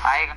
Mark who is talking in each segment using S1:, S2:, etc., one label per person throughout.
S1: Aí,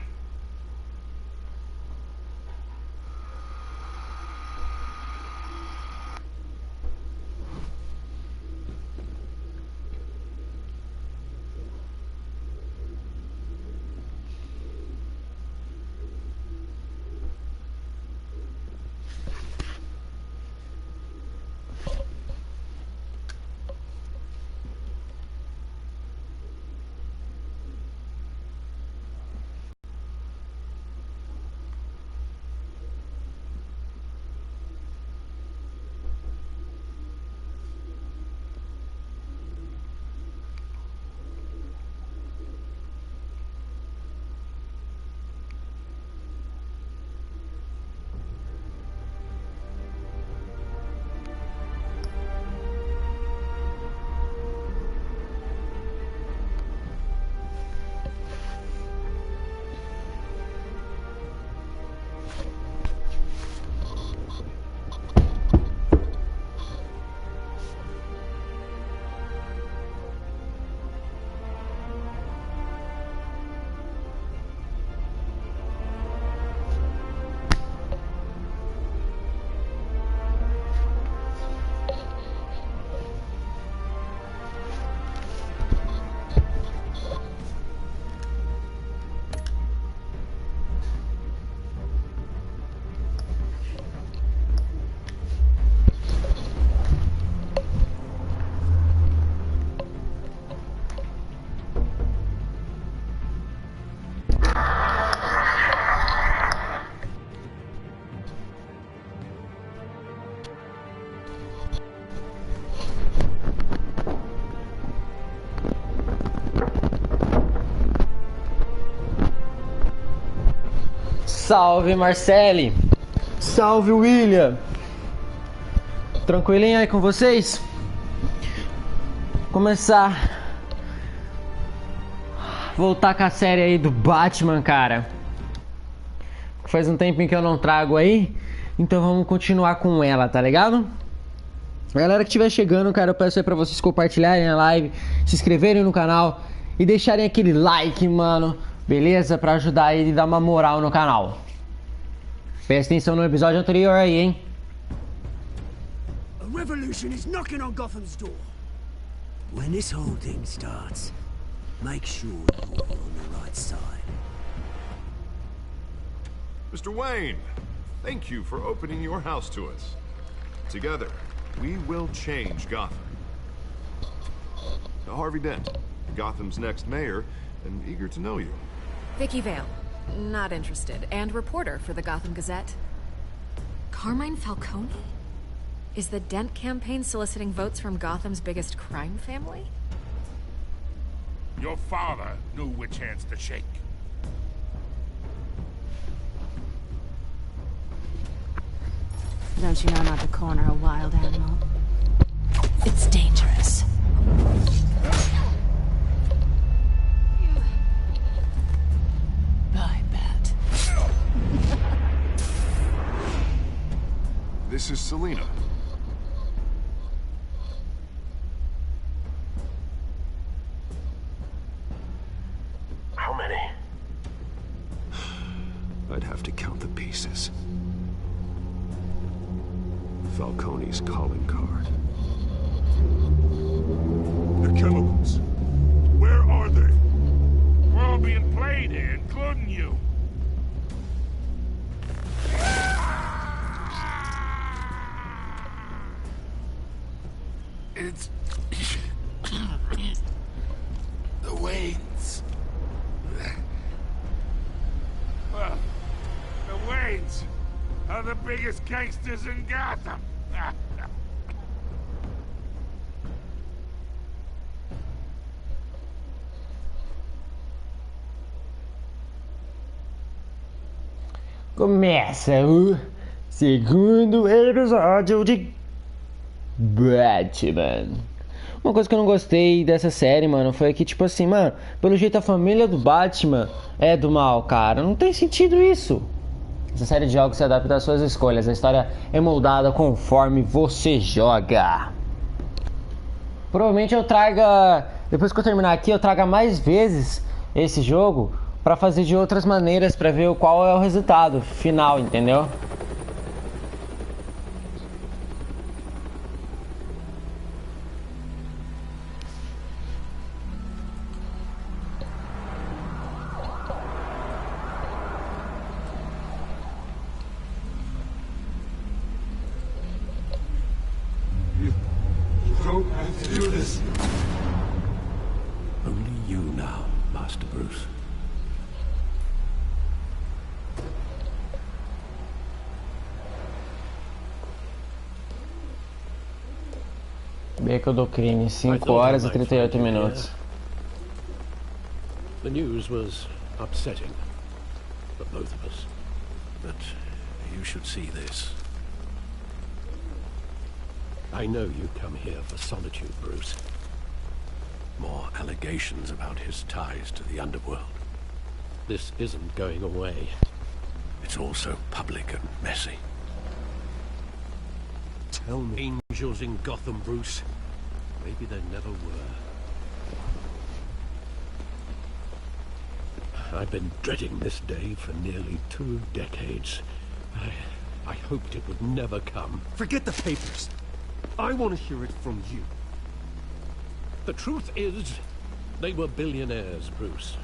S2: Salve Marcele, salve William, tranquilinho aí com vocês? Começar, voltar com a série aí do Batman, cara. Faz um tempinho que eu não trago aí, então vamos continuar com ela, tá ligado? Galera que estiver chegando, cara, eu peço aí pra vocês compartilharem a live, se inscreverem no canal e deixarem aquele like, mano. Beleza? Pra ajudar ele e dar uma moral no canal. Presta atenção no episódio anterior aí, hein?
S3: A revolution is knocking on Gotham's door. When this whole thing starts, make sure you're on the right side.
S4: Mr. Wayne, thank you for opening your house to us. Together, we will change Gotham. Harvey Dent, Gotham's next mayor, and eager to know you.
S5: Vicky Vale, not interested, and reporter for the Gotham Gazette. Carmine Falcone? Is the Dent campaign soliciting votes from Gotham's biggest crime family?
S6: Your father knew which hands to shake.
S7: Don't you know not to corner a wild animal? It's dangerous. Bye, Bat.
S4: This is Selina.
S8: How many? I'd have to count the pieces. Falcone's calling card.
S6: The chemicals. Where are they? We're all being played here, including you. It's... the Waynes. Well, the Waynes are the biggest gangsters in Gotham.
S2: Começa o segundo episódio de Batman. Uma coisa que eu não gostei dessa série, mano, foi que, tipo assim, mano, pelo jeito a família do Batman é do mal, cara. Não tem sentido isso. Essa série de jogos se adapta às suas escolhas. A história é moldada conforme você joga. Provavelmente eu traga, depois que eu terminar aqui, eu traga mais vezes esse jogo pra fazer de outras maneiras, pra ver qual é o resultado final, entendeu?
S8: Don't have to do this.
S3: Only you now, Master Bruce.
S2: Beco do crime, 5 horas e 38 minutos.
S8: The news was upsetting for both of us. But you should see this. I know you come here for solitude, Bruce. More allegations about his ties to the underworld. This isn't going away. It's all so public and messy. Tell me, angels in Gotham, Bruce. Maybe there never were. I've been dreading this day for nearly 2 decades. I hoped it would never come.
S1: Forget the papers. I want to hear it from you.
S8: The truth is, they were billionaires, Bruce.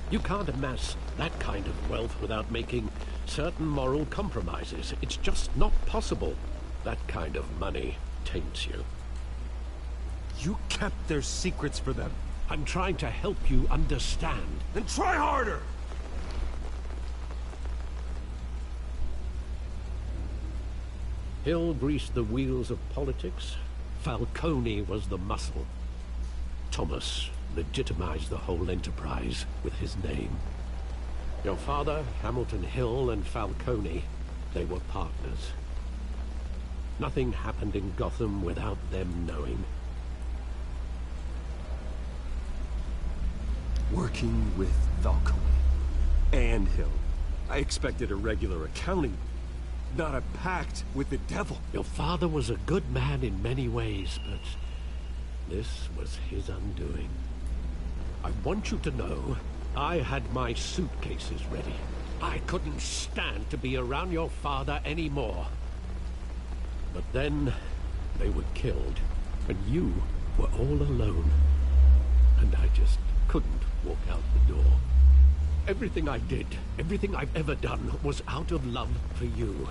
S8: You can't amass that kind of wealth without making certain moral compromises. It's just not possible. That kind of money taints you.
S1: You kept their secrets for them.
S8: I'm trying to help you understand.
S1: Then try harder!
S8: Hill greased the wheels of politics. Falcone was the muscle. Thomas legitimized the whole enterprise with his name. Your father, Hamilton Hill, and Falcone, they were partners. Nothing happened in Gotham without them knowing.
S1: Working with Falcone and Hill. I expected a regular accounting, not a pact with the devil.
S8: Your father was a good man in many ways, but this was his undoing. I want you to know, I had my suitcases ready. I couldn't stand to be around your father anymore. But then, they were killed, and you were all alone. And I just couldn't walk out the door. Everything I did, everything I've ever done, was out of love for you.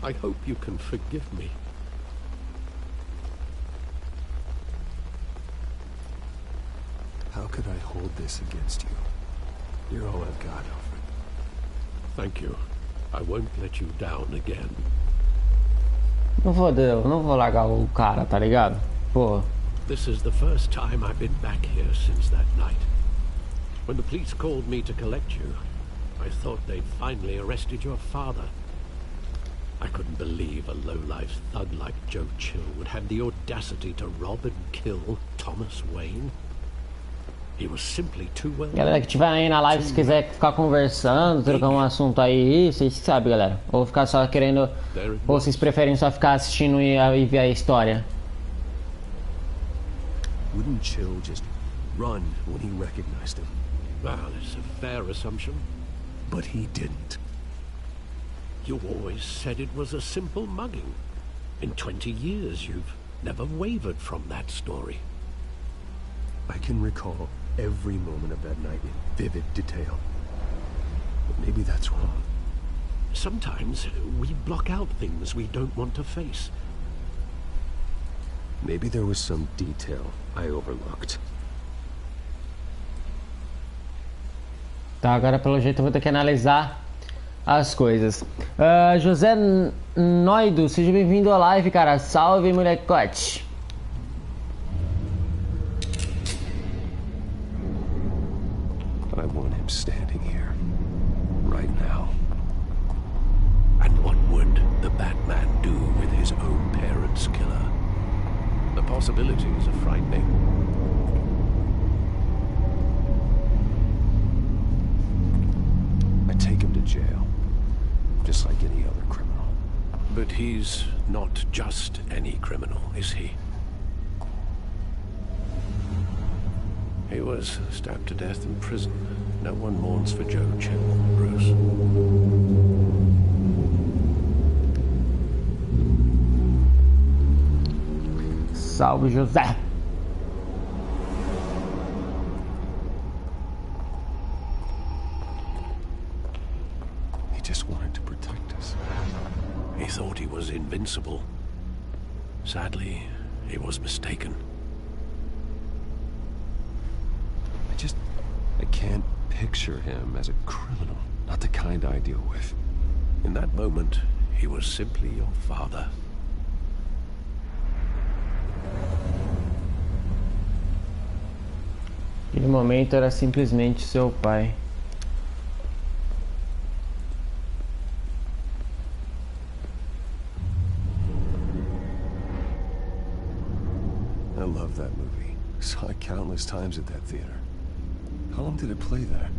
S8: I hope you can forgive me.
S1: How could I hold this against you? You're all I've got, Alfred.
S8: Thank you. I won't let you down again.
S2: Não vou largar o cara, tá ligado? Pô.
S8: This is the first time I've been back here since that night. When the police called me to collect you, I thought they'd finally arrested your father. I couldn't believe a low-life thug like Joe Chill would have the audacity to rob and kill Thomas Wayne. He was simply too well.
S2: Galera que tiver aí na live, se quiser ficar conversando, trocar um assunto aí, vocês sabem, galera. Ou ficar só querendo, ou vocês preferem só ficar assistindo e ver a história.
S1: Wouldn't Chill just run when he recognized him?
S8: Well, it's a fair assumption.
S1: But he didn't.
S8: You always said it was a simple mugging. In 20 years, you've never wavered from that story.
S1: I can recall every moment of that night in vivid detail. But maybe that's wrong.
S8: Sometimes we block out things we don't want to face.
S1: Maybe there was some detail I overlooked.
S2: Tá, agora pelo jeito eu vou ter que analisar as coisas. José Noido, seja bem-vindo à live, cara. Salve, molecote.
S1: I want him standing here, right now.
S8: And what would the Batman do with his own parents' killer? The possibilities are frightening.
S1: I take him to jail, just like any other criminal.
S8: But he's not just any criminal, is he? He was stabbed to death in prison. No one mourns for Joe Chill, Bruce.
S2: Salve, José.
S1: He just wanted to protect us.
S8: He thought he was invincible. Sadly, he was mistaken.
S1: I can't picture him as a criminal. Not the kind I deal with.
S8: In that moment, he was simply your father.
S2: Aquele momento era simplesmente seu pai.
S1: I love that movie. Saw it countless times at that theater. How long did it play there?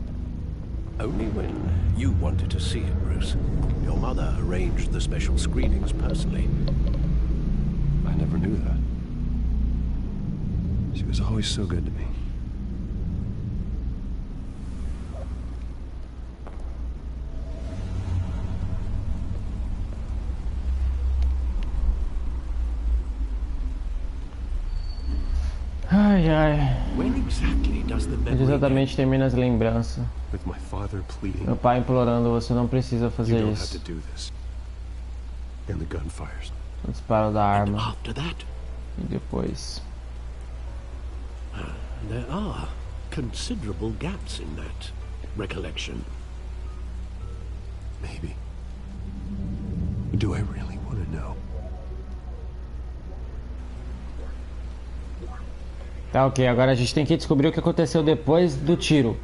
S8: Only when you wanted to see it, Bruce. Your mother arranged the special screenings personally.
S1: I never knew that. She was always so good to me.
S2: Ai, ai.
S8: When exactly does the
S2: Onde
S8: memory
S2: exatamente termina as lembranças?
S1: With my father pleading,
S2: Meu pai implorando, você não precisa
S1: you
S2: fazer
S1: don't have
S2: isso.
S1: to do this. And the gunfires.
S2: O disparo da
S8: and
S2: arma.
S8: after that?
S2: E depois.
S8: There are considerable gaps in that recollection.
S1: Maybe. Do I really want to know?
S2: Tá, ok. Agora a gente tem que descobrir o que aconteceu depois do tiro.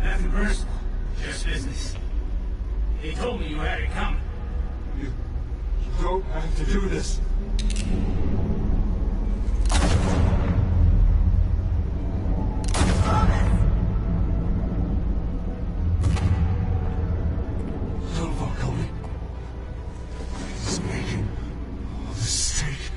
S3: Nothing personal, just business. He told me you had it coming.
S1: You don't have to do this. Don't fuck on me. He's making a mistake.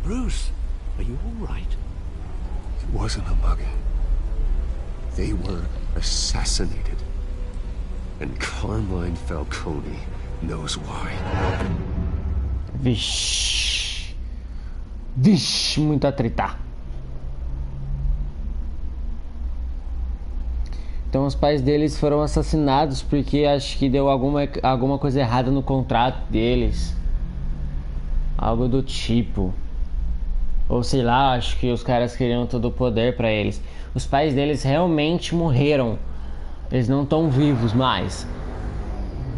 S8: Bruce, are you all right?
S1: It wasn't a mugging. They were assassinated. And Carmine Falcone knows why.
S2: Vixe. Vixe, muita treta. Então os pais deles foram assassinados porque acho que deu alguma coisa errada no contrato deles. Algo do tipo. Ou sei lá, acho que os caras queriam todo o poder pra eles. Os pais deles realmente morreram. Eles não estão vivos mais.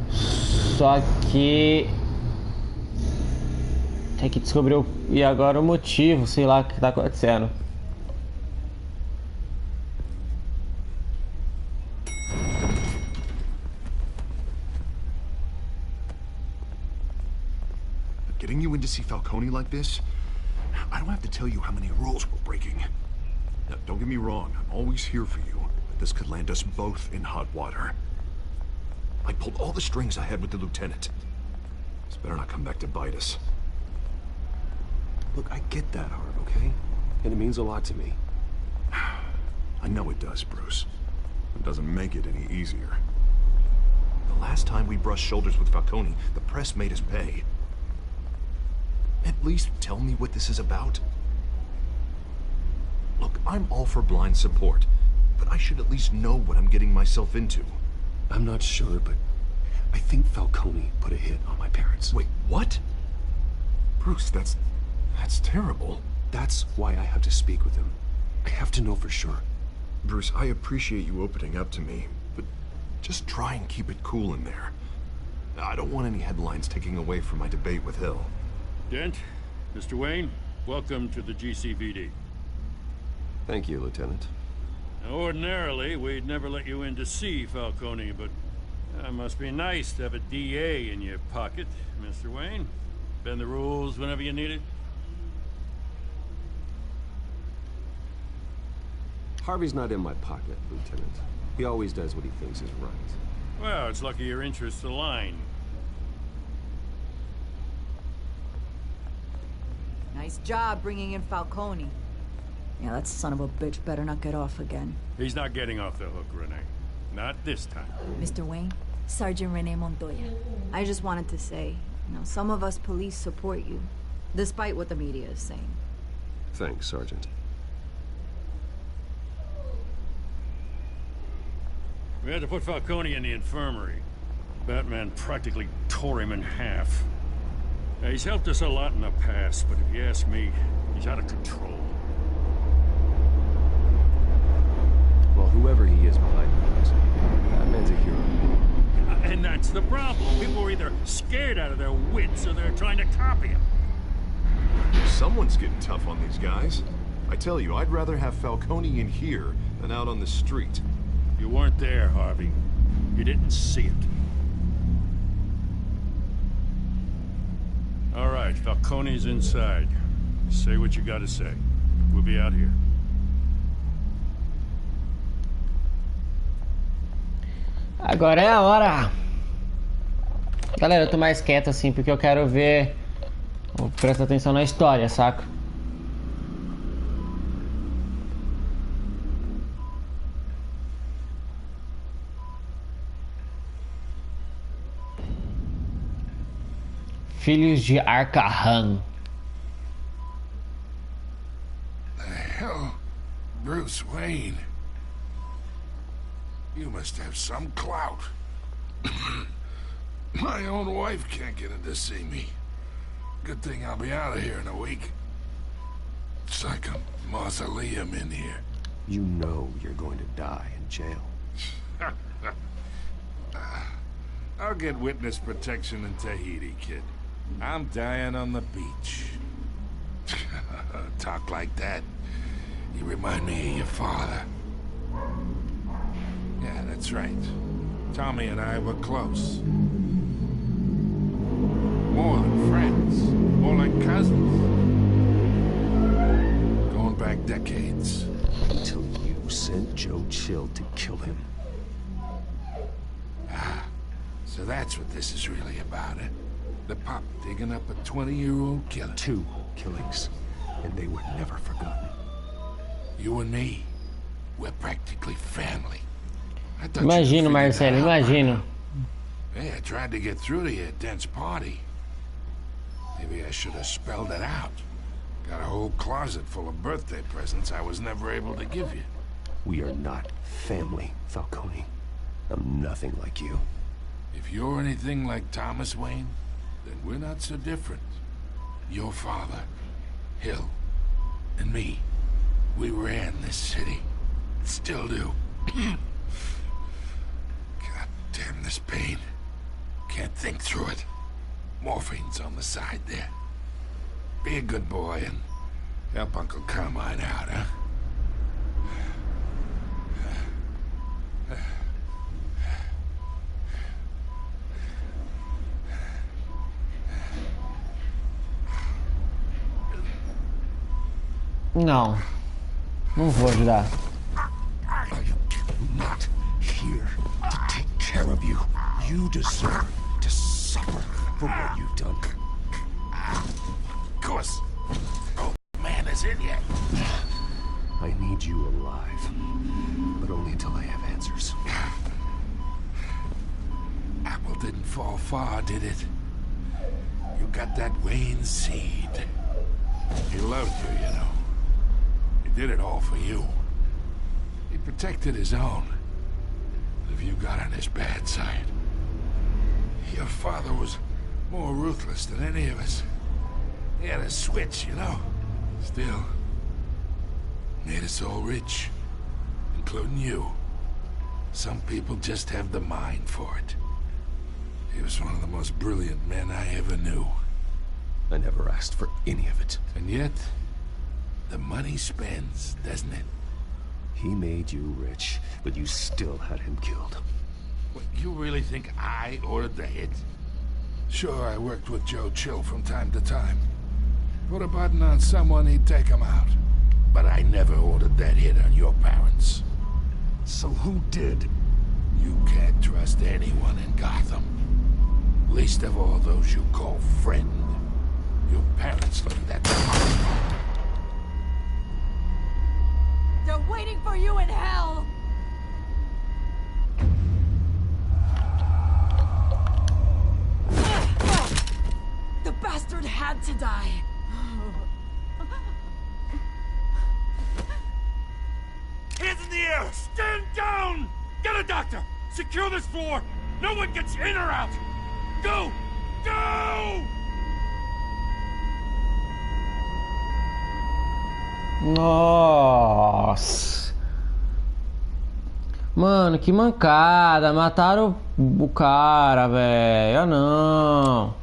S2: Só que tem que descobrir e agora o motivo, sei lá o que tá acontecendo.
S4: Getting you in to see Falcone like this? I don't have to tell you how many rules we're breaking. Now, don't get me wrong, I'm always here for you, but this could land us both in hot water. I pulled all the strings I had with the lieutenant. This better not come back to bite us.
S1: Look, I get that, Art, okay? And it means a lot to me.
S4: I know it does, Bruce. It doesn't make it any easier. The last time we brushed shoulders with Falcone, the press made us pay. At least tell me what this is about. Look, I'm all for blind support, but I should at least know what I'm getting myself into.
S1: I'm not sure, but I think Falcone put a hit on my parents.
S4: Wait, what? Bruce, that's terrible.
S1: That's why I have to speak with him. I have to know for sure.
S4: Bruce, I appreciate you opening up to me, but just try and keep it cool in there. I don't want any headlines taking away from my debate with Hill.
S6: Dent, Mr. Wayne, welcome to the GCVD.
S1: Thank you, Lieutenant.
S6: Now, ordinarily, we'd never let you in to see Falcone, but it must be nice to have a DA in your pocket, Mr. Wayne. Bend the rules whenever you need it.
S1: Harvey's not in my pocket, Lieutenant. He always does what he thinks is right.
S6: Well, it's lucky your interests align.
S9: Nice job bringing in Falcone. Yeah, that son of a bitch better not get off again.
S6: He's not getting off the hook, Renee. Not this time.
S9: Mr. Wayne, Sergeant Renee Montoya. I just wanted to say, some of us police support you, despite what the media is saying.
S1: Thanks, Sergeant.
S6: We had to put Falcone in the infirmary. Batman practically tore him in half. Now, he's helped us a lot in the past, but if you ask me, he's out of control.
S1: Well, whoever he is behind the scenes, Batman's a hero to me.
S6: And that's the problem. People are either scared out of their wits or they're trying to copy him.
S4: Someone's getting tough on these guys. I tell you, I'd rather have Falcone in here than out on the street.
S6: You weren't there, Harvey. You didn't see it. All right, Falcone's inside. Say what you gotta say. We'll be out here.
S2: Agora é a hora. Galera, eu tô mais quieto assim porque eu quero ver. Vou prestar atenção na história, saca? Filhos de Arkham.
S10: The hell? Bruce Wayne? You must have some clout. My own wife can't get in to see me. Good thing I'll be out of here in a week. It's like a mausoleum in here.
S1: You know you're going to die in jail.
S10: I'll get witness protection in Tahiti, kid. I'm dying on the beach. Talk like that. You remind me of your father. Yeah, that's right. Tommy and I were close. More than friends. More like cousins. Going back decades.
S1: Until you sent Joe Chill to kill him.
S10: Ah, so that's what this is really about, eh? The pop digging up a 20-year-old killer.
S1: 2 killings, and they were never forgotten.
S10: You and me, we're practically family.
S2: Imagino, Marcelo, imagino.
S10: Hey, I tried to get through to you at Dent's party. Maybe I should have spelled it out. Got a whole closet full of birthday presents I was never able to give you.
S1: We are not family, Falcone. I'm nothing like you.
S10: If you're anything like Thomas Wayne, then we're not so different. Your father, Hill, and me, we ran this city. Still do. God damn this pain. Can't think through it. Morphine's on the side there. Be a good boy and help Uncle Carmine out, huh?
S2: Não. Não vou ajudar.
S1: I am not here to take care of you. You deserve to suffer for what you've done.
S10: Of course. Oh, man is in yet.
S1: I need you alive, but only until I have answers.
S10: Apple didn't fall far, did it? You got that Wayne seed. He loved you, you know. He did it all for you. He protected his own. But if you got on his bad side, Your father was more ruthless than any of us. He had a switch, you know. Still, made us all rich, including you. Some people just have the mind for it. He was one of the most brilliant men I ever knew.
S1: I never asked for any of it.
S10: And yet, the money spends, doesn't it?
S1: He made you rich, but you still had him killed.
S10: What, you really think I ordered the hit? Sure, I worked with Joe Chill from time to time. Put a button on someone, he'd take him out. But I never ordered that hit on your parents.
S1: So who did?
S10: You can't trust anyone in Gotham. Least of all those you call friend. Your parents learned that tomorrow.
S9: They're waiting for you in hell! The bastard had to die.
S6: Hands in the air! Stand down! Get a doctor! Secure this floor! No one gets in or out! Go! Go!
S2: Nossa. Mano, que mancada. Mataram o cara, velho. Ah, não.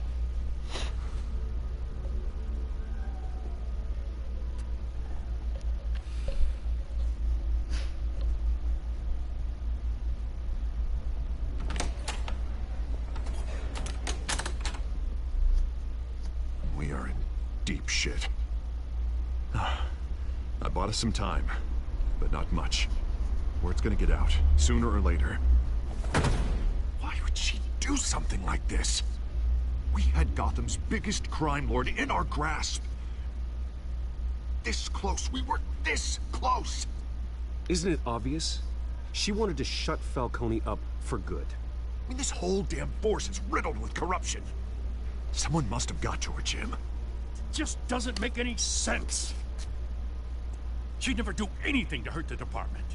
S4: We are in deep shit. I bought us some time, but not much. Word's gonna get out, sooner or later. Why would she do something like this? We had Gotham's biggest crime lord in our grasp. This close, we were this close!
S1: Isn't it obvious? She wanted to shut Falcone up for good.
S4: I mean, this whole damn force is riddled with corruption. Someone must have got to her, Jim.
S6: Just doesn't make any sense. She'd never do anything to hurt the department.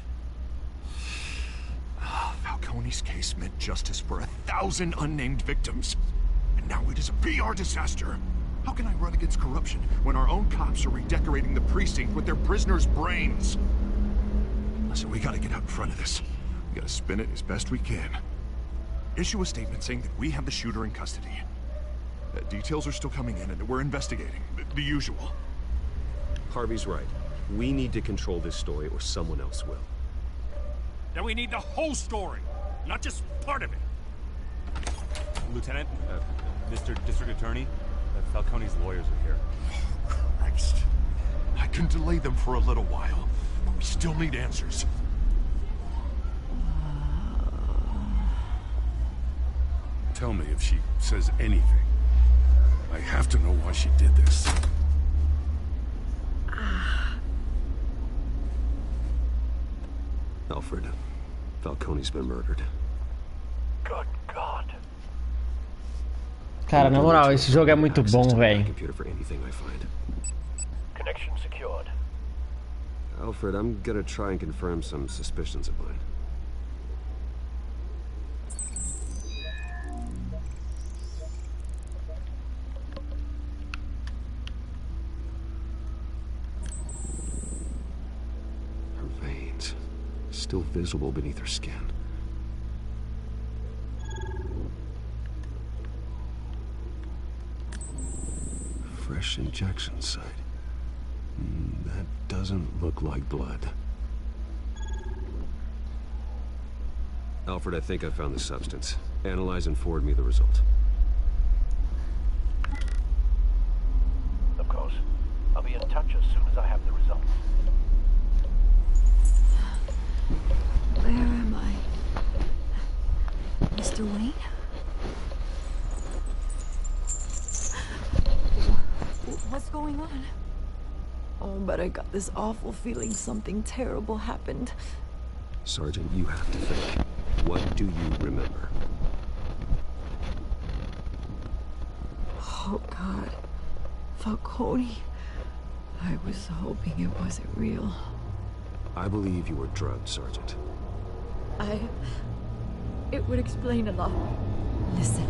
S4: Falcone's case meant justice for 1,000 unnamed victims. And now it is a PR disaster. How can I run against corruption when our own cops are redecorating the precinct with their prisoners' brains? Listen, we gotta get out in front of this. We gotta spin it as best we can. Issue a statement saying that we have the shooter in custody. Details are still coming in and we're investigating. The usual.
S1: Harvey's right. We need to control this story or someone else will.
S6: Then we need the whole story, not just part of it.
S11: Lieutenant, Mr. District Attorney, Falcone's lawyers are here.
S4: Oh, Christ. I can delay them for a little while, but we still need answers.
S6: Tell me if she says anything. I have to know why she did this.
S1: Alfred, Falcone's been murdered.
S6: Good God.
S2: Cara, na moral, esse jogo é muito bom, velho.
S1: Computer for anything I find.
S6: Connection secured.
S1: Alfred, I'm gonna try and confirm some suspicions of mine. Still visible beneath her skin. Fresh injection site. That doesn't look like blood. Alfred, I think I found the substance. Analyze and forward me the result.
S6: Of course. I'll be in touch as soon as I have the results.
S9: Where am I? Mr. Wayne? What's going on? Oh, but I got this awful feeling something terrible happened.
S1: Sergeant, you have to think. What do you remember?
S9: Oh, God. Falcone. I was hoping it wasn't real.
S1: I believe you were drugged, Sergeant.
S9: It would explain a lot. Listen,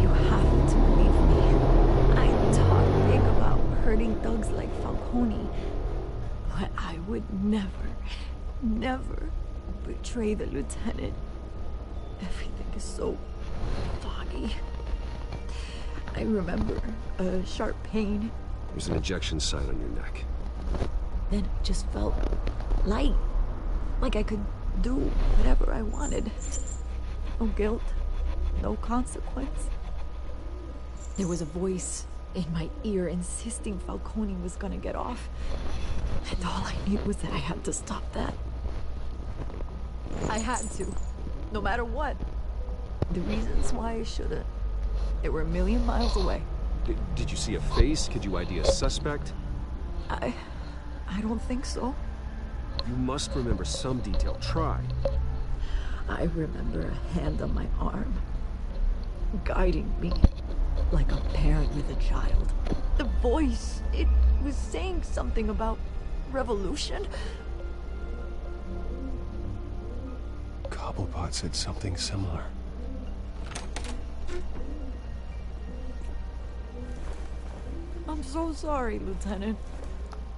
S9: You have to believe me. I talk big about hurting thugs like Falcone, but I would never betray the lieutenant. Everything is so foggy. I remember a sharp pain.
S1: There's an ejection site on your neck.
S9: Then it just felt light. Like I could do whatever I wanted. No guilt, no consequence. There was a voice in my ear insisting Falcone was gonna get off. And all I knew was that I had to stop that. I had to, no matter what. The reasons why I shouldn't, they were a million miles away.
S1: Did you see a face? Could you ID a suspect?
S9: I don't think so.
S1: You must remember some detail. Try.
S9: I remember a hand on my arm, guiding me like a parent with a child. The voice, it was saying something about revolution.
S1: Cobblepot said something similar.
S9: I'm so sorry, Lieutenant.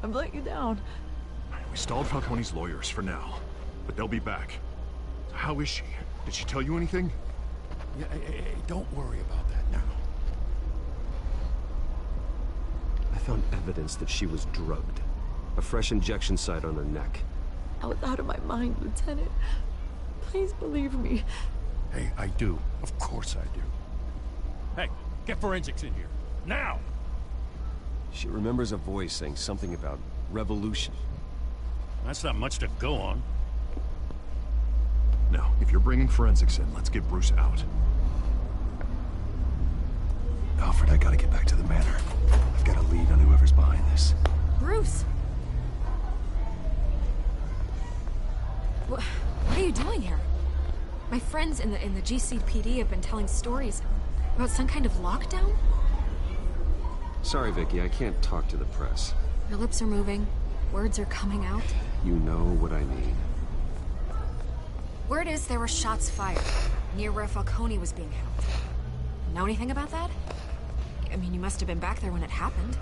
S9: I've let you down.
S4: We stalled Falcone's lawyers for now, but they'll be back. How is she? Did she tell you anything?
S10: Yeah, hey, don't worry about that now.
S1: I found evidence that she was drugged. A fresh injection site on her neck.
S9: I was out of my mind, Lieutenant. Please believe me.
S10: Hey, I do. Of course I do.
S6: Hey, get forensics in here. Now!
S1: She remembers a voice saying something about revolution.
S6: That's not much to go on.
S4: Now, if you're bringing forensics in, let's get Bruce out.
S1: Alfred, I gotta get back to the manor. I've got a lead on whoever's behind this.
S5: Bruce! What are you doing here? My friends in the GCPD have been telling stories about some kind of lockdown?
S1: Sorry, Vicky, I can't talk to the press.
S5: Your lips are moving. Words are coming out.
S1: You know what I mean.
S5: Word is there were shots fired near where Falcone was being held. Know anything about that? I mean, you must have been back there when it happened.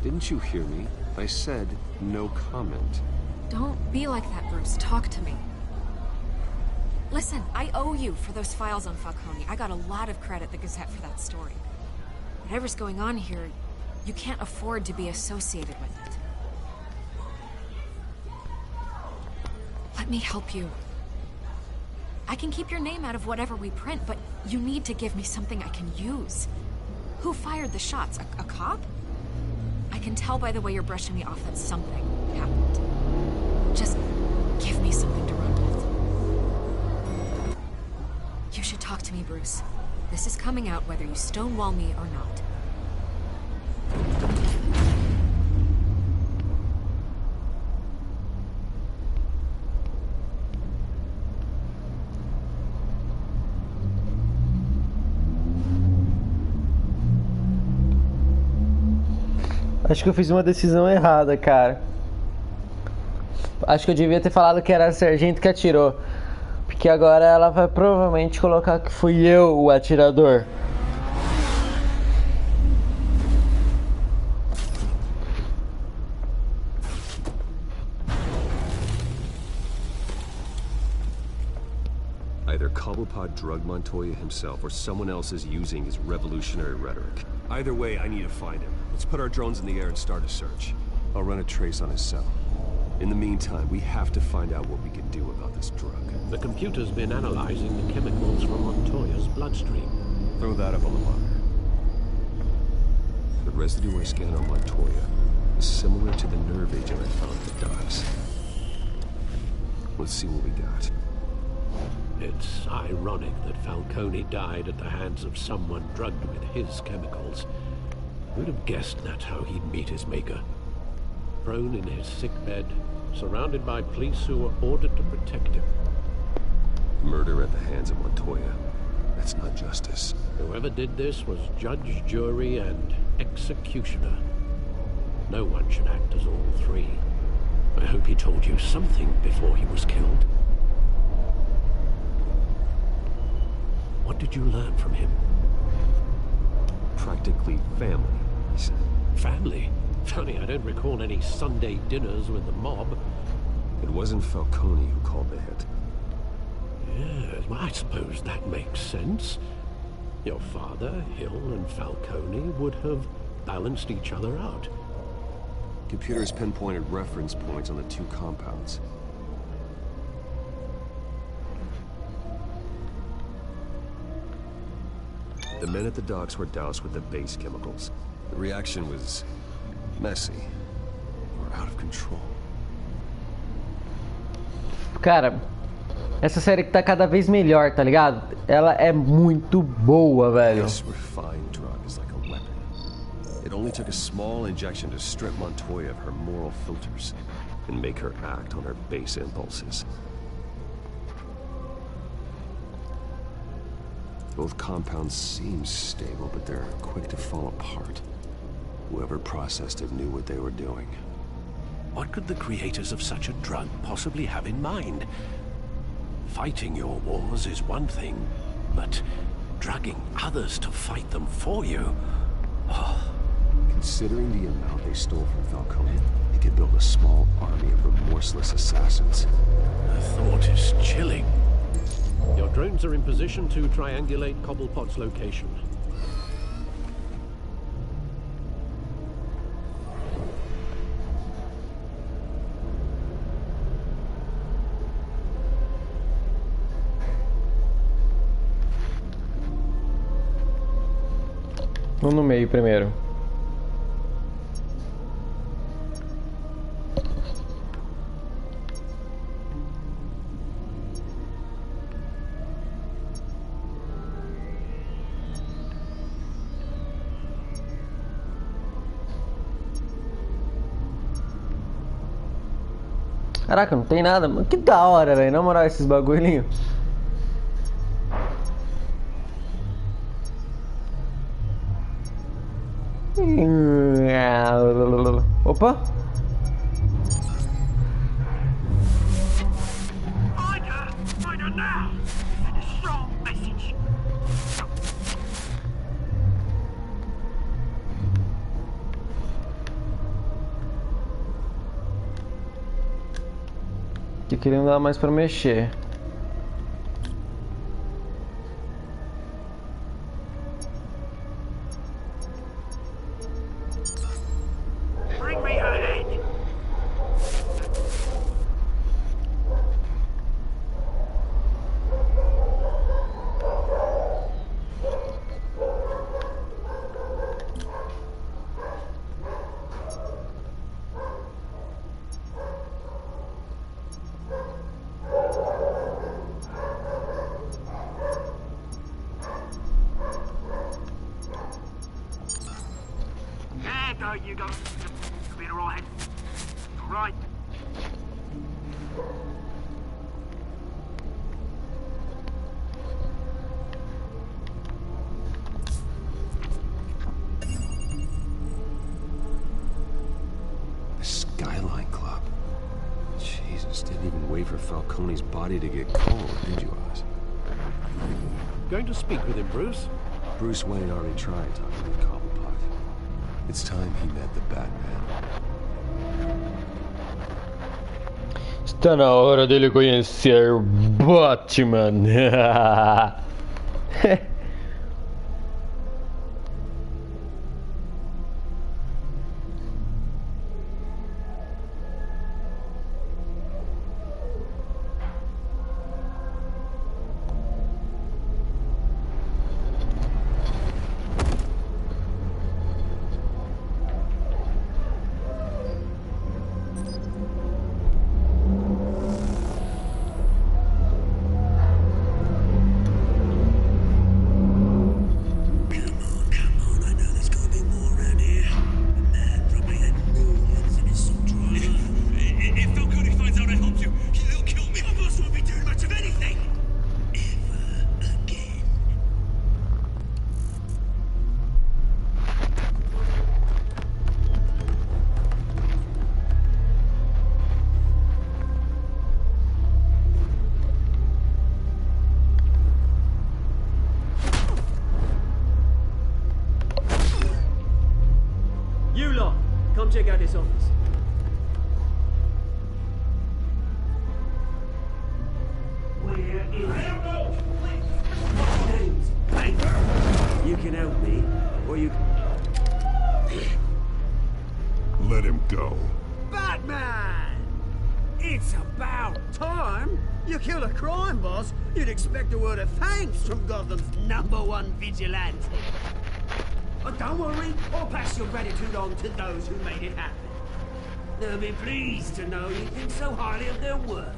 S1: Didn't you hear me? I said no comment.
S5: Don't be like that, Bruce. Talk to me. Listen, I owe you for those files on Falcone. I got a lot of credit at the Gazette for that story. Whatever's going on here, you can't afford to be associated with it. Let me help you. I can keep your name out of whatever we print, but you need to give me something I can use. Who fired the shots? A cop? I can tell by the way you're brushing me off that something happened. Just give me something to run with. You should talk to me, Bruce. This is coming out whether you stonewall me or not.
S2: Acho que eu fiz uma decisão errada, cara. Acho que eu devia ter falado que era a sargento que atirou. Porque agora ela vai provavelmente colocar que fui eu o atirador.
S1: Either Cobblepot drugged Montoya himself or someone else is using his revolutionary rhetoric. Either way, I need to find him. Let's put our drones in the air and start a search. I'll run a trace on his cell. In the meantime, we have to find out what we can do about this drug.
S8: The computer's been analyzing the chemicals from Montoya's bloodstream.
S1: Throw that up on the monitor. The residue I scanned on Montoya is similar to the nerve agent I found at the docks. Let's see what we got.
S8: It's ironic that Falcone died at the hands of someone drugged with his chemicals. Who'd have guessed that's how he'd meet his maker? Prone in his sickbed, surrounded by police who were ordered to protect him.
S1: Murder at the hands of Montoya. That's not justice.
S8: Whoever did this was judge, jury, and executioner. No one should act as all three. I hope he told you something before he was killed. What did you learn from him?
S1: Practically family, he said.
S8: Family? Funny, I don't recall any Sunday dinners with the mob.
S1: It wasn't Falcone who called the hit.
S8: Yes, well, I suppose that makes sense. Your father, Hill, and Falcone would have balanced each other out.
S1: Computers pinpointed reference points on the two compounds. The men at the docks were doused with the base chemicals. The reaction was messy, or out of control.
S2: Cara, essa série que tá cada vez melhor, tá ligado? Ela é muito boa, velho.
S1: This refined drug is like a weapon. It only took a small injection to strip Montoya of her moral filters and make her act on her base impulses. Both compounds seem stable, but they're quick to fall apart. Whoever processed it knew what they were doing.
S8: What could the creators of such a drug possibly have in mind? Fighting your wars is one thing, but drugging others to fight them for you? Oh.
S1: Considering the amount they stole from Falcone, they could build a small army of remorseless assassins.
S8: The thought is chilling. Your drones are in position to triangulate Cobblepot's location.
S2: Vamos no meio primeiro. Caraca, não tem nada. Que da hora, velho. Na moral, esses bagulhinhos. Opa!
S3: Find her now. Send a strong message.
S2: Que queriam dar mais pra mexer.
S3: Bring me her head. There you go. Be alright. Right.
S1: The Skyline Club. Jesus, didn't even wait for Falcone's body to get cold, did you, Oz?
S8: Going to speak with him, Bruce?
S1: Bruce Wayne already tried talking with Cobblepot. It's time he met the Batman.
S2: Está na hora dele conhecer Batman.
S3: Come check out this office. Where is name's Banker. You can help me, or you
S4: Let him go.
S3: Batman! It's about time. You kill a crime boss, you'd expect a word of thanks from Gotham's #1 vigilante. But don't worry, I'll pass your gratitude on to those who made it happen. They'll be pleased to know you think so highly of their work.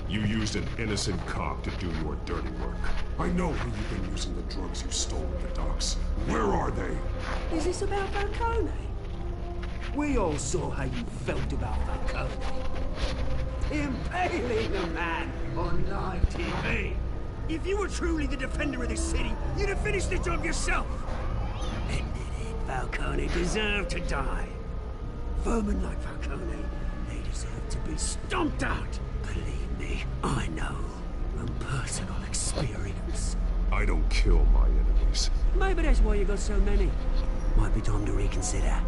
S4: You used an innocent cop to do your dirty work. I know where you've been using the drugs you stole at the docks. Where are they?
S3: Is this about Falcone? We all saw how you felt about Falcone. Impaling a man on live TV. If you were truly the defender of this city, you'd have finished the job yourself. Ended it. Falcone deserved to die. Vermin like Falcone, they deserve to be stomped out. Believe me, I know from personal experience.
S4: I don't kill my enemies.
S3: Maybe that's why you got so many. Might be time to reconsider.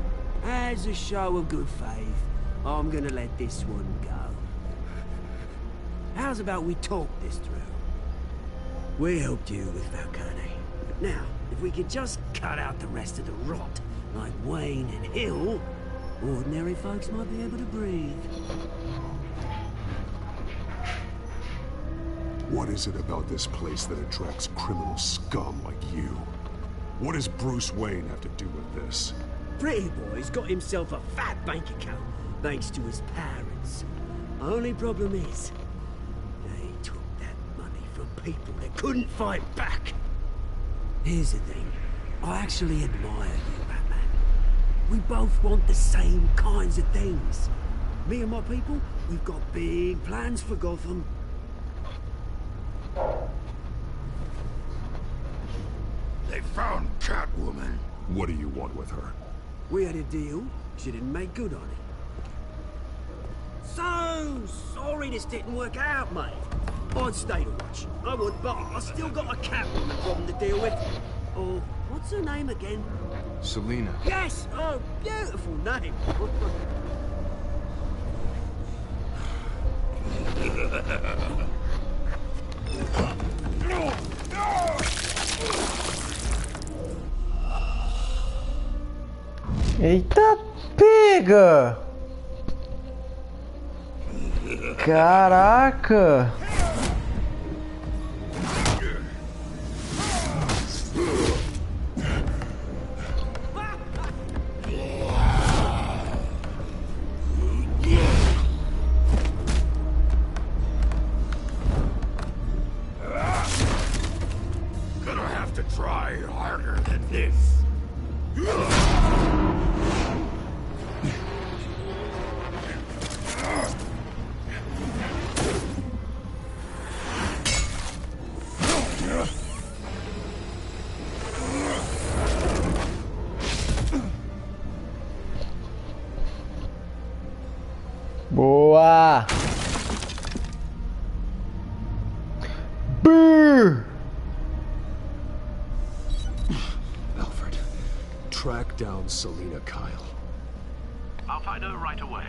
S3: As a show of good faith, I'm gonna let this one go. How's about we talk this through? We helped you with Falcone. Now, if we could just cut out the rest of the rot, like Wayne and Hill, ordinary folks might be able to breathe.
S4: What is it about this place that attracts criminal scum like you? What does Bruce Wayne have to do with this?
S3: Pretty boy's got himself a fat bank account, thanks to his parents. Only problem is, they took that money from people that couldn't fight back. Here's the thing, I actually admire you, Batman. We both want the same kinds of things. Me and my people, we've got big plans for Gotham.
S10: They found Catwoman.
S4: What do you want with her?
S3: We had a deal, she didn't make good on it. So sorry this didn't work out, mate. I'd stay to watch. I would, but I still got a Catwoman problem to deal with. Oh, what's her name again?
S11: Selina.
S3: Yes! Oh, beautiful name.
S2: Eita, pega! Caraca!
S10: Gonna have to try harder than this.
S2: Boa! Brrr!
S4: Alfred, track down Selina Kyle.
S12: I'll find her right away.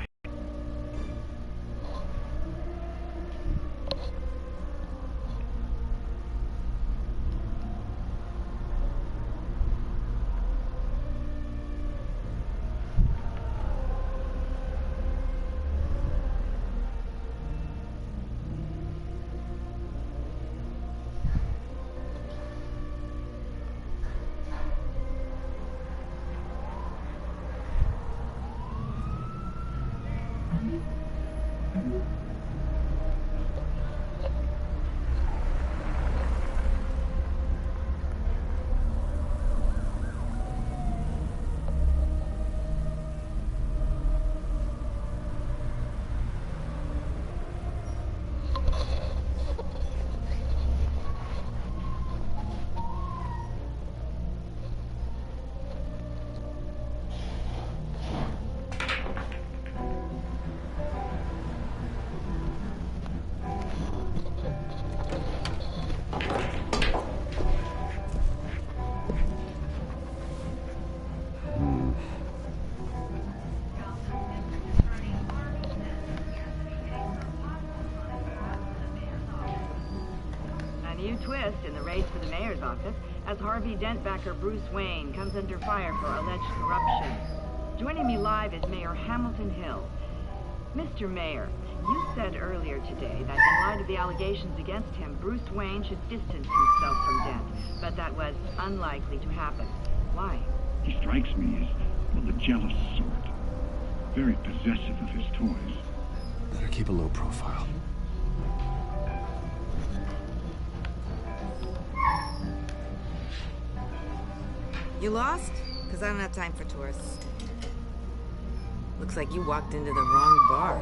S13: raid for the mayor's office as Harvey Dent-backer Bruce Wayne comes under fire for alleged corruption. Joining me live is Mayor Hamilton Hill. Mr. Mayor, you said earlier today that in light of the allegations against him, Bruce Wayne should distance himself from Dent, but that was unlikely to happen. Why?
S14: He strikes me as, well, the jealous sort. Very possessive of his toys.
S1: Better keep a low profile.
S15: You lost? Because I don't have time for tourists. Looks like you walked into the wrong bar.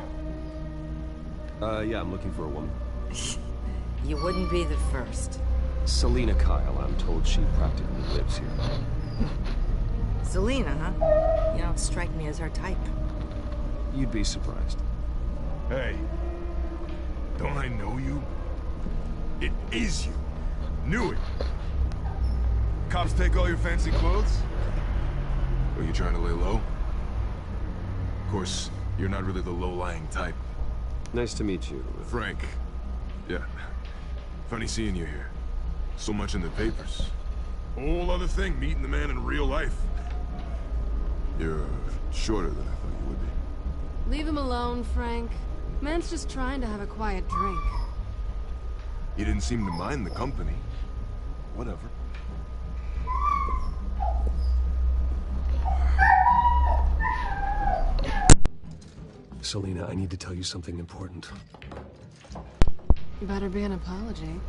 S1: Yeah, I'm looking for a woman.
S15: You wouldn't be the first.
S1: Selina Kyle, I'm told she practically lives here.
S15: Selina, huh? You don't strike me as her type.
S1: You'd be surprised.
S16: Hey, don't I know you? It is you. Knew it. Cops take all your fancy clothes?
S4: Are you trying to lay low? Of course, you're not really the low-lying type.
S1: Nice to meet you.
S4: Frank. Yeah. Funny seeing you here. So much in the papers.
S16: Whole other thing, meeting the man in real life.
S4: You're shorter than I thought you would be.
S7: Leave him alone, Frank. Man's just trying to have a quiet drink.
S4: You didn't seem to mind the company. Whatever.
S1: Selina, I need to tell you something important.
S7: Better be an apology.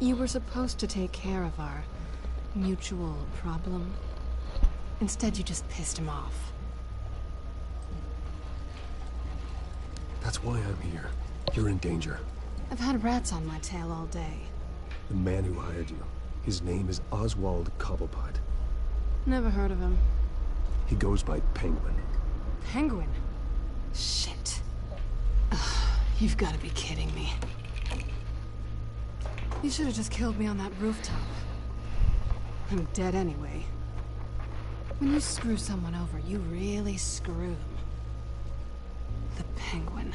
S7: You were supposed to take care of our mutual problem. Instead, you just pissed him off.
S1: That's why I'm here. You're in danger.
S7: I've had rats on my tail all day.
S1: The man who hired you, his name is Oswald Cobblepot.
S7: Never heard of him.
S1: He goes by Penguin.
S7: Penguin? Shit. Ugh, you've got to be kidding me. You should have just killed me on that rooftop. I'm dead anyway. When you screw someone over, you really screw them. The Penguin.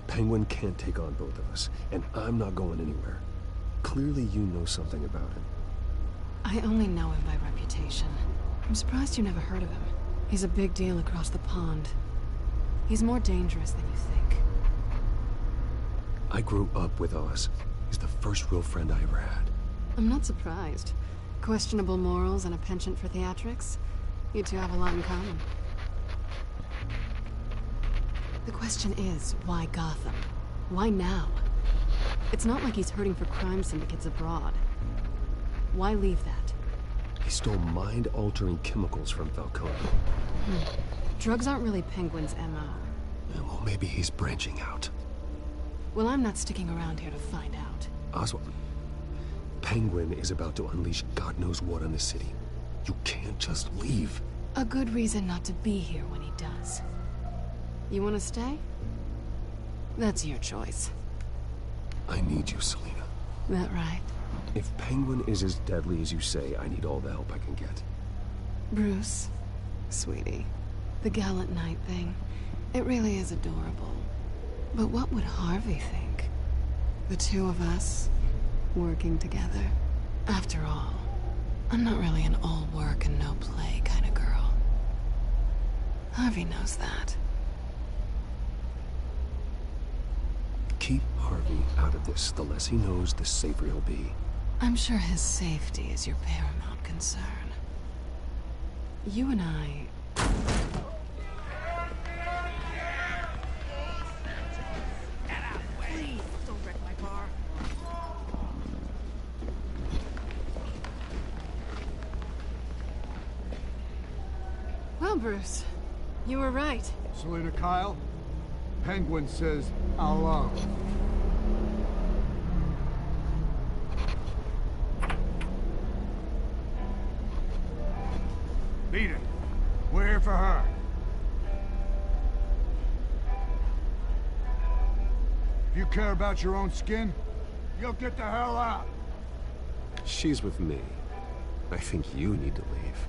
S1: Penguin can't take on both of us, and I'm not going anywhere. Clearly you know something about him.
S7: I only know him by reputation. I'm surprised you never heard of him. He's a big deal across the pond. He's more dangerous than you think.
S1: I grew up with Oz. He's the first real friend I ever had.
S7: I'm not surprised. Questionable morals and a penchant for theatrics. You two have a lot in common. The question is, why Gotham? Why now? It's not like he's hurting for crime syndicates abroad. Why leave that?
S1: He stole mind-altering chemicals from Falcone.
S7: Drugs aren't really Penguin's MO.
S1: Yeah, well, maybe he's branching out.
S7: Well, I'm not sticking around here to find out.
S1: Oswald, Penguin is about to unleash God knows what on the city. You can't just leave.
S7: A good reason not to be here when he does. You want to stay? That's your choice.
S1: I need you, Selina.
S7: That right?
S1: If Penguin is as deadly as you say, I need all the help I can get.
S7: Bruce, sweetie, the gallant knight thing, it really is adorable. But what would Harvey think? The two of us, working together. After all, I'm not really an all work and no play kind of girl. Harvey knows that.
S1: Keep Harvey out of this. The less he knows, the safer he'll be.
S7: I'm sure his safety is your paramount concern. You and I...
S15: Please, don't wreck my bar.
S7: Well, Bruce, you were right.
S17: Selina Kyle, Penguin says hello. Beat it. We're here for her. If you care about your own skin, you'll get the hell out.
S1: She's with me. I think you need to leave.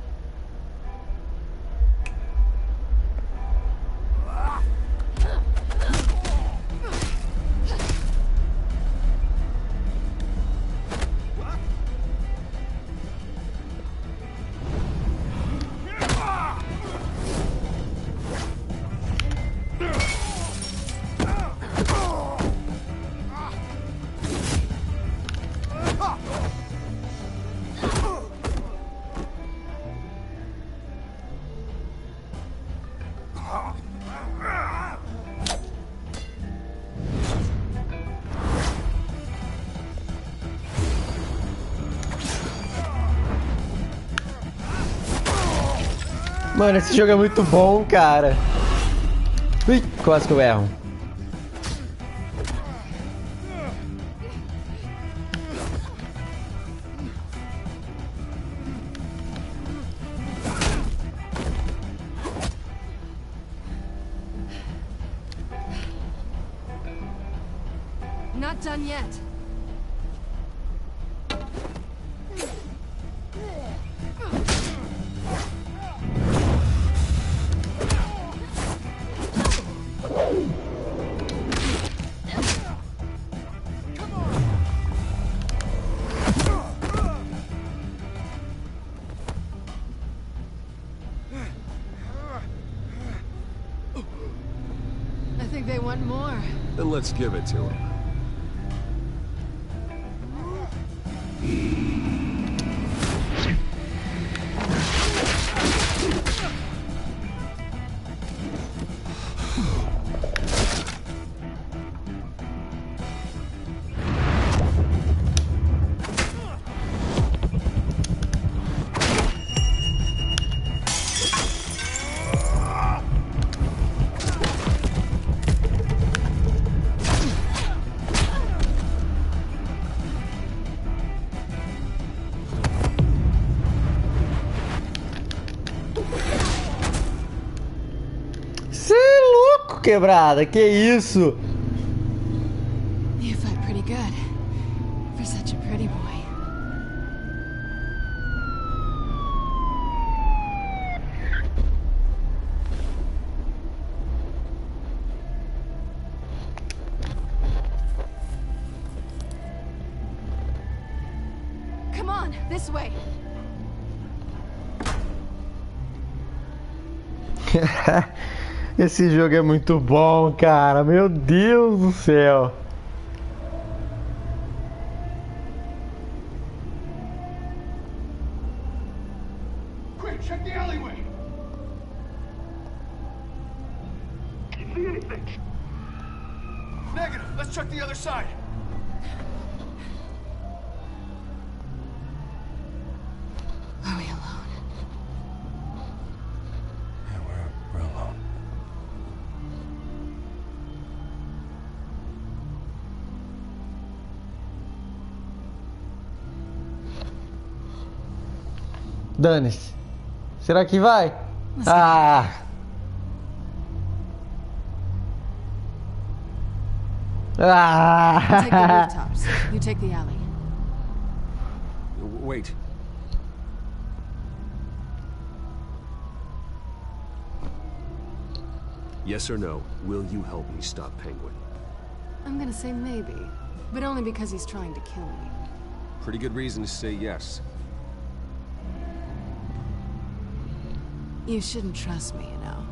S2: Mano, esse jogo é muito bom, cara. Ui, quase que eu erro.
S5: Not done yet.
S7: I think they want more.
S1: Then let's give it to him.
S2: Quebrada, que isso?
S7: You fight pretty good for such a pretty boy. Come on, this way.
S2: Esse jogo é muito bom, cara. Meu Deus do céu.
S17: Quick, check the alleyway.
S16: You see anything? Negative. Let's check the other side.
S7: Are we alone?
S1: We're alone.
S2: Dane-se. Será que vai? Ah!
S7: I'll take the rooftops. You take the alley.
S1: Wait. Yes or no, will you help me stop Penguin?
S7: I'm gonna say maybe, but only because he's trying to kill me.
S1: Pretty good reason to say yes.
S7: You shouldn't trust me, you know.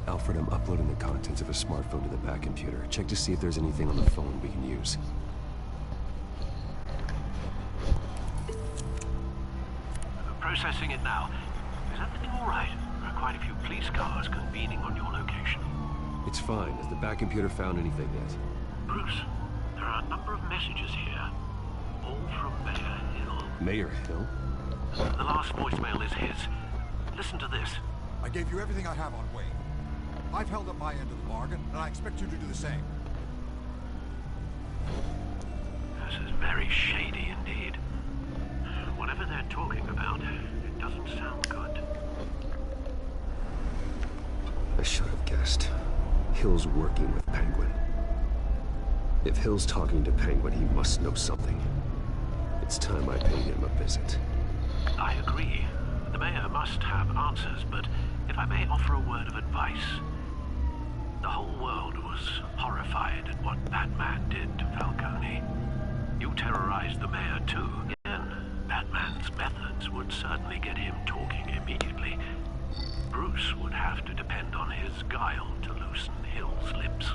S1: Alfred, I'm uploading the contents of a smartphone to the back computer. Check to see if there's anything on the phone we can use.
S12: Processing it now. Is everything all right? There are quite a few police cars convening on your location.
S1: It's fine. Has the back computer found anything yet?
S12: Bruce, there are a number of messages here, all from Mayor Hill.
S1: Mayor Hill?
S12: The last voicemail is his. Listen to this.
S18: I gave you everything I have on Wayne. I've held up my end of the bargain, and I expect you to do the same.
S12: This is very shady indeed. Whatever they're talking about, it doesn't sound good.
S1: I should have guessed. Hill's working with Penguin. If Hill's talking to Penguin, he must know something. It's time I paid him a visit.
S12: I agree. The mayor must have answers, but if I may offer a word of advice. The whole world was horrified at what Batman did to Falcone. You terrorized the mayor too. Again, Batman's methods would certainly get him talking immediately. Bruce would have to depend on his guile to loosen Hill's lips.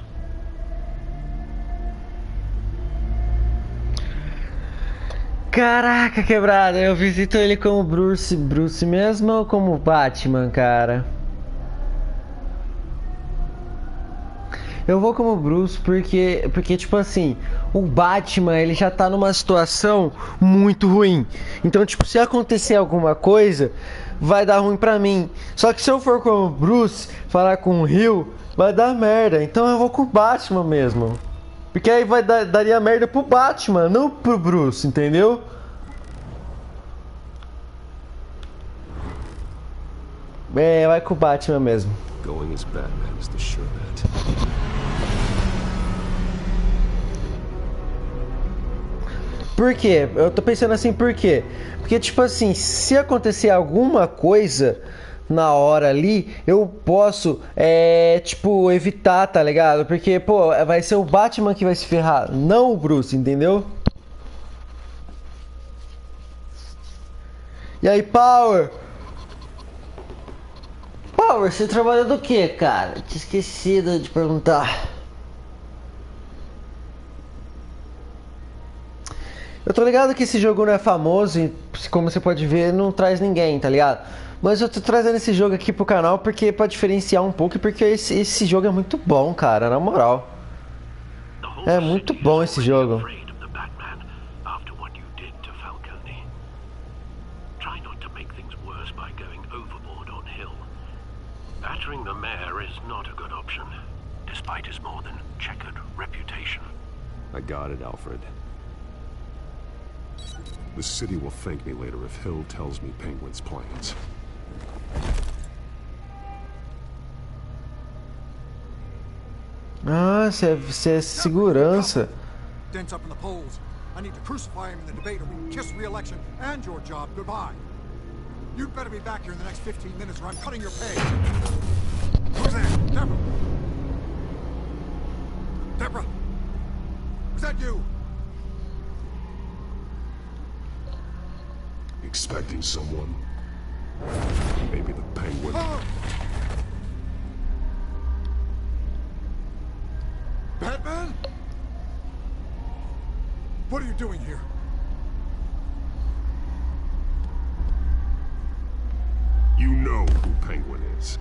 S2: Caraca, quebrada, eu visito ele como Bruce mesmo ou como Batman, cara? Eu vou como Bruce porque tipo assim, o Batman, ele já tá numa situação muito ruim. Então, tipo, se acontecer alguma coisa, vai dar ruim pra mim. Só que se eu for como Bruce, falar com o Hill, vai dar merda. Então eu vou com o Batman mesmo. Porque aí daria merda pro Batman, não pro Bruce, entendeu? É, vai com o Batman mesmo.
S1: Going as Batman is the sure bet.
S2: Por quê? Eu tô pensando assim, por quê? Porque, tipo assim, se acontecer alguma coisa na hora ali, eu posso, tipo, evitar, tá ligado? Porque, pô, vai ser o Batman que vai se ferrar, não o Bruce, entendeu? E aí, Power? Power, você trabalha do que, cara? Tinha esquecido de perguntar. Eu tô ligado que esse jogo não é famoso e, como você pode ver, não traz ninguém, tá ligado? Mas eu tô trazendo esse jogo aqui pro canal porque pra diferenciar um pouco e porque esse jogo é muito bom, cara, na moral. É muito bom esse jogo.
S12: Battering the mayor is not a good option, despite his more than checkered reputation.
S1: I got it, Alfred. The city will thank me later if Hill tells me Penguin's plans.
S2: Ah, você é segurança.
S18: Dents up in the polls. I need to crucify him in the debate or we can kiss re-election and your job goodbye. You'd better be back here in the next 15 minutes or I'm cutting your pay. Who's there? Deborah? Deborah? Is that you?
S1: Expecting someone? Maybe the Penguin.
S18: Batman? What are you doing here?
S1: You know who Penguin is.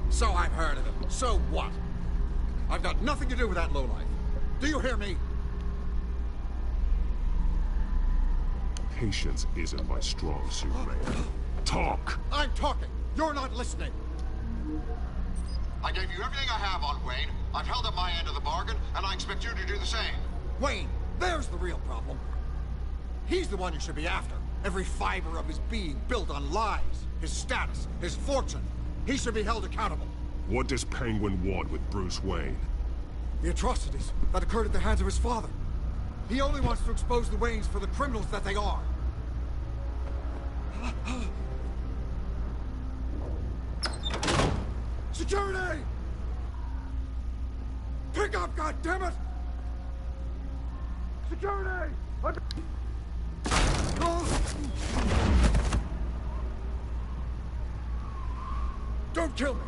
S18: So I've heard of him. So what? I've got nothing to do with that lowlife. Do you hear me?
S1: Patience isn't my strong suit, man. Talk!
S18: I'm talking. You're not listening. I gave you everything I have on Wayne. I've held up my end of the bargain, and I expect you to do the same. Wayne, there's the real problem. He's the one you should be after. Every fiber of his being built on lies, his status, his fortune. He should be held accountable.
S1: What does Penguin want with Bruce Wayne?
S18: The atrocities that occurred at the hands of his father. He only wants to expose the Waynes for the criminals that they are. Security! Pick up, goddammit! Security! Don't kill me!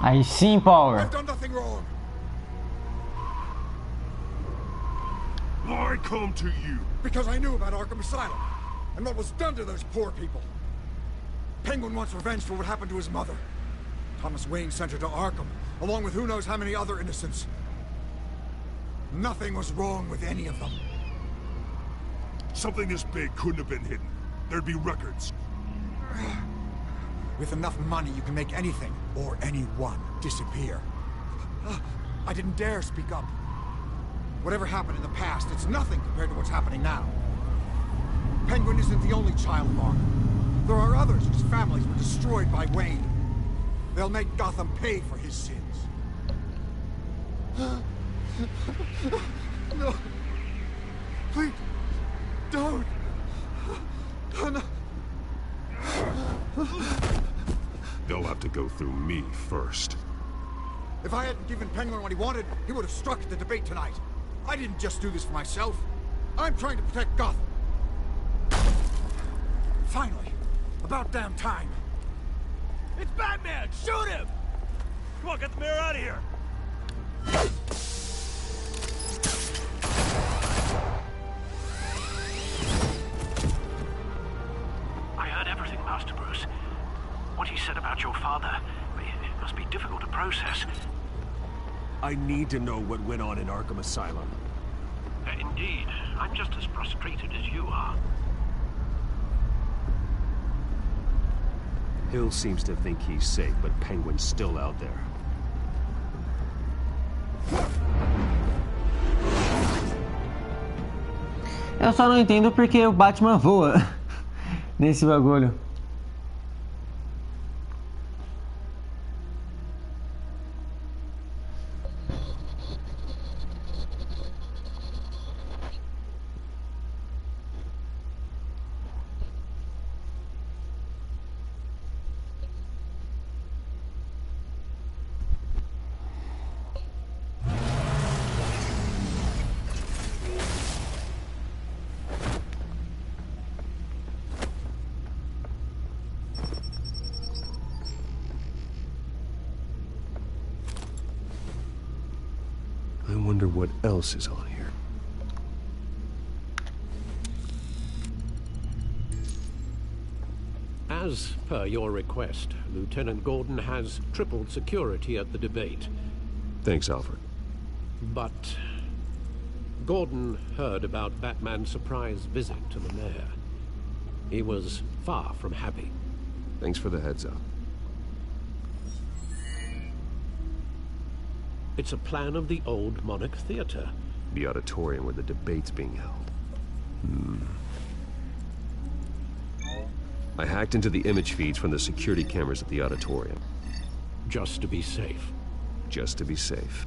S2: Aí sim, Power.
S18: I've done nothing wrong.
S1: Why come to you?
S18: Because I knew about Arkham Asylum and what was done to those poor people. Penguin wants revenge for what happened to his mother. Thomas Wayne sent her to Arkham, along with who knows how many other innocents. Nothing was wrong with any of them.
S1: Something this big couldn't have been hidden. There'd be records.
S18: With enough money, you can make anything, or anyone, disappear. I didn't dare speak up. Whatever happened in the past, it's nothing compared to what's happening now. Penguin isn't the only child of Arkham. There are others whose families were destroyed by Wayne. They'll make Gotham pay for his sins. No. Please, don't. No.
S1: They'll have to go through me first.
S18: If I hadn't given Penguin what he wanted, he would have struck at the debate tonight. I didn't just do this for myself. I'm trying to protect Gotham. Finally, about damn time.
S11: It's Batman! Shoot him! Come on, get the mayor out of here!
S12: I heard everything, Master Bruce. What he said about your father, it must be difficult to process.
S1: I need to know what went on in Arkham Asylum.
S12: Indeed. I'm just as frustrated as you are.
S1: Hill seems to think he's safe, but Penguin's still out there.
S2: Eu só não entendo porque o Batman voa nesse bagulho.
S1: I wonder what else is on here.
S8: As per your request, Lieutenant Gordon has tripled security at the debate.
S1: Thanks, Alfred.
S8: But Gordon heard about Batman's surprise visit to the mayor. He was far from happy.
S1: Thanks for the heads up.
S8: It's a plan of the old Monarch Theater.
S1: The auditorium where the debate's being held. I hacked into the image feeds from the security cameras at the auditorium.
S8: Just to be safe.
S1: Just to be safe.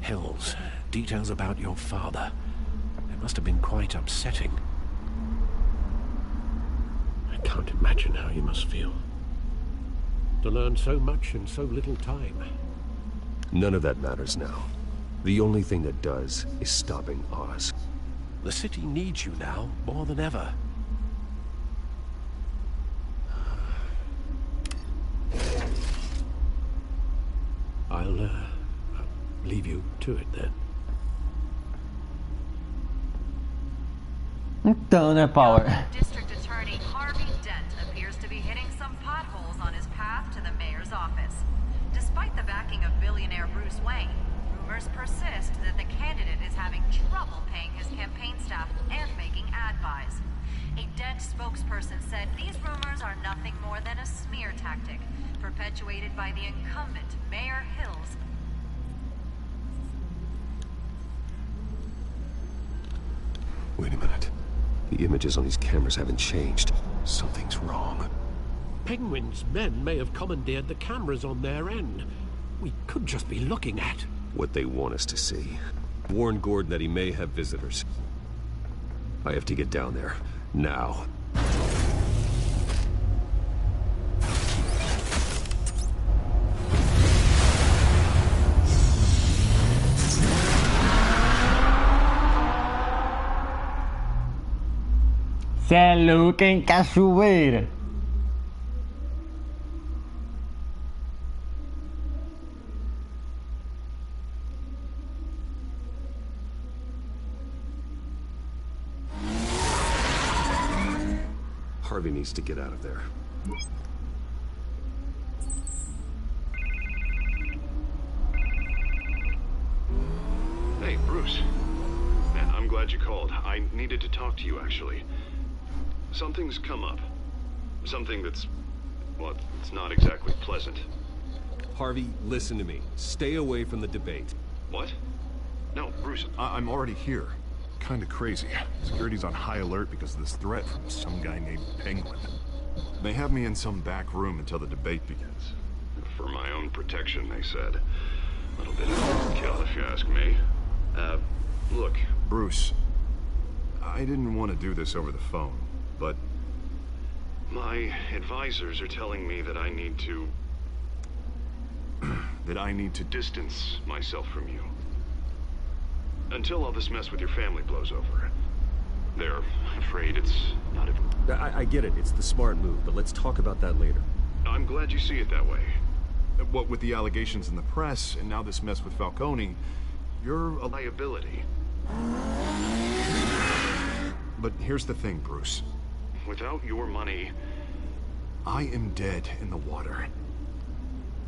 S12: Hills, details about your father. It must have been quite upsetting.
S8: I can't imagine how you must feel. To learn so much in so little time.
S1: None of that matters now. The only thing that does is stopping Oz.
S12: The city needs you now, more than ever.
S8: I'll leave you to it then.
S2: Então, né, Power?
S19: District Attorney Harvey Dent appears to be hitting some potholes on his path to the mayor's office. Despite the backing of billionaire Bruce Wayne, rumors persist that the candidate is having trouble paying his campaign staff and making ad buys. A Dent spokesperson said these rumors are nothing more than a smear tactic, perpetuated by the incumbent Mayor Hills.
S1: Wait a minute. The images on these cameras haven't changed. Something's wrong.
S8: Penguin's men may have commandeered the cameras on their end. We could just be looking at
S1: what they want us to see. Warn Gordon that he may have visitors. I have to get down there. Now.
S2: Cê é louco, hein, cachoeira?
S1: Harvey needs to get out of there.
S4: Hey, Bruce. Man, I'm glad you called. I needed to talk to you, actually. Something's come up. Something that's, well, it's not exactly pleasant.
S1: Harvey, listen to me. Stay away from the debate.
S4: What? No, Bruce, I'm already here. Kinda crazy. Security's on high alert because of this threat from some guy named Penguin. They have me in some back room until the debate begins. For my own protection, they said. A little bit of overkill, if you ask me. Look, Bruce, I didn't want to do this over the phone, but my advisors are telling me that I need to... that I need to distance myself from you. Until all this mess with your family blows over. They're afraid it's not even...
S1: I get it. It's the smart move, but let's talk about that later.
S4: I'm glad you see it that way. What with the allegations in the press, and now this mess with Falcone, you're a liability. But here's the thing, Bruce. Without your money, I am dead in the water.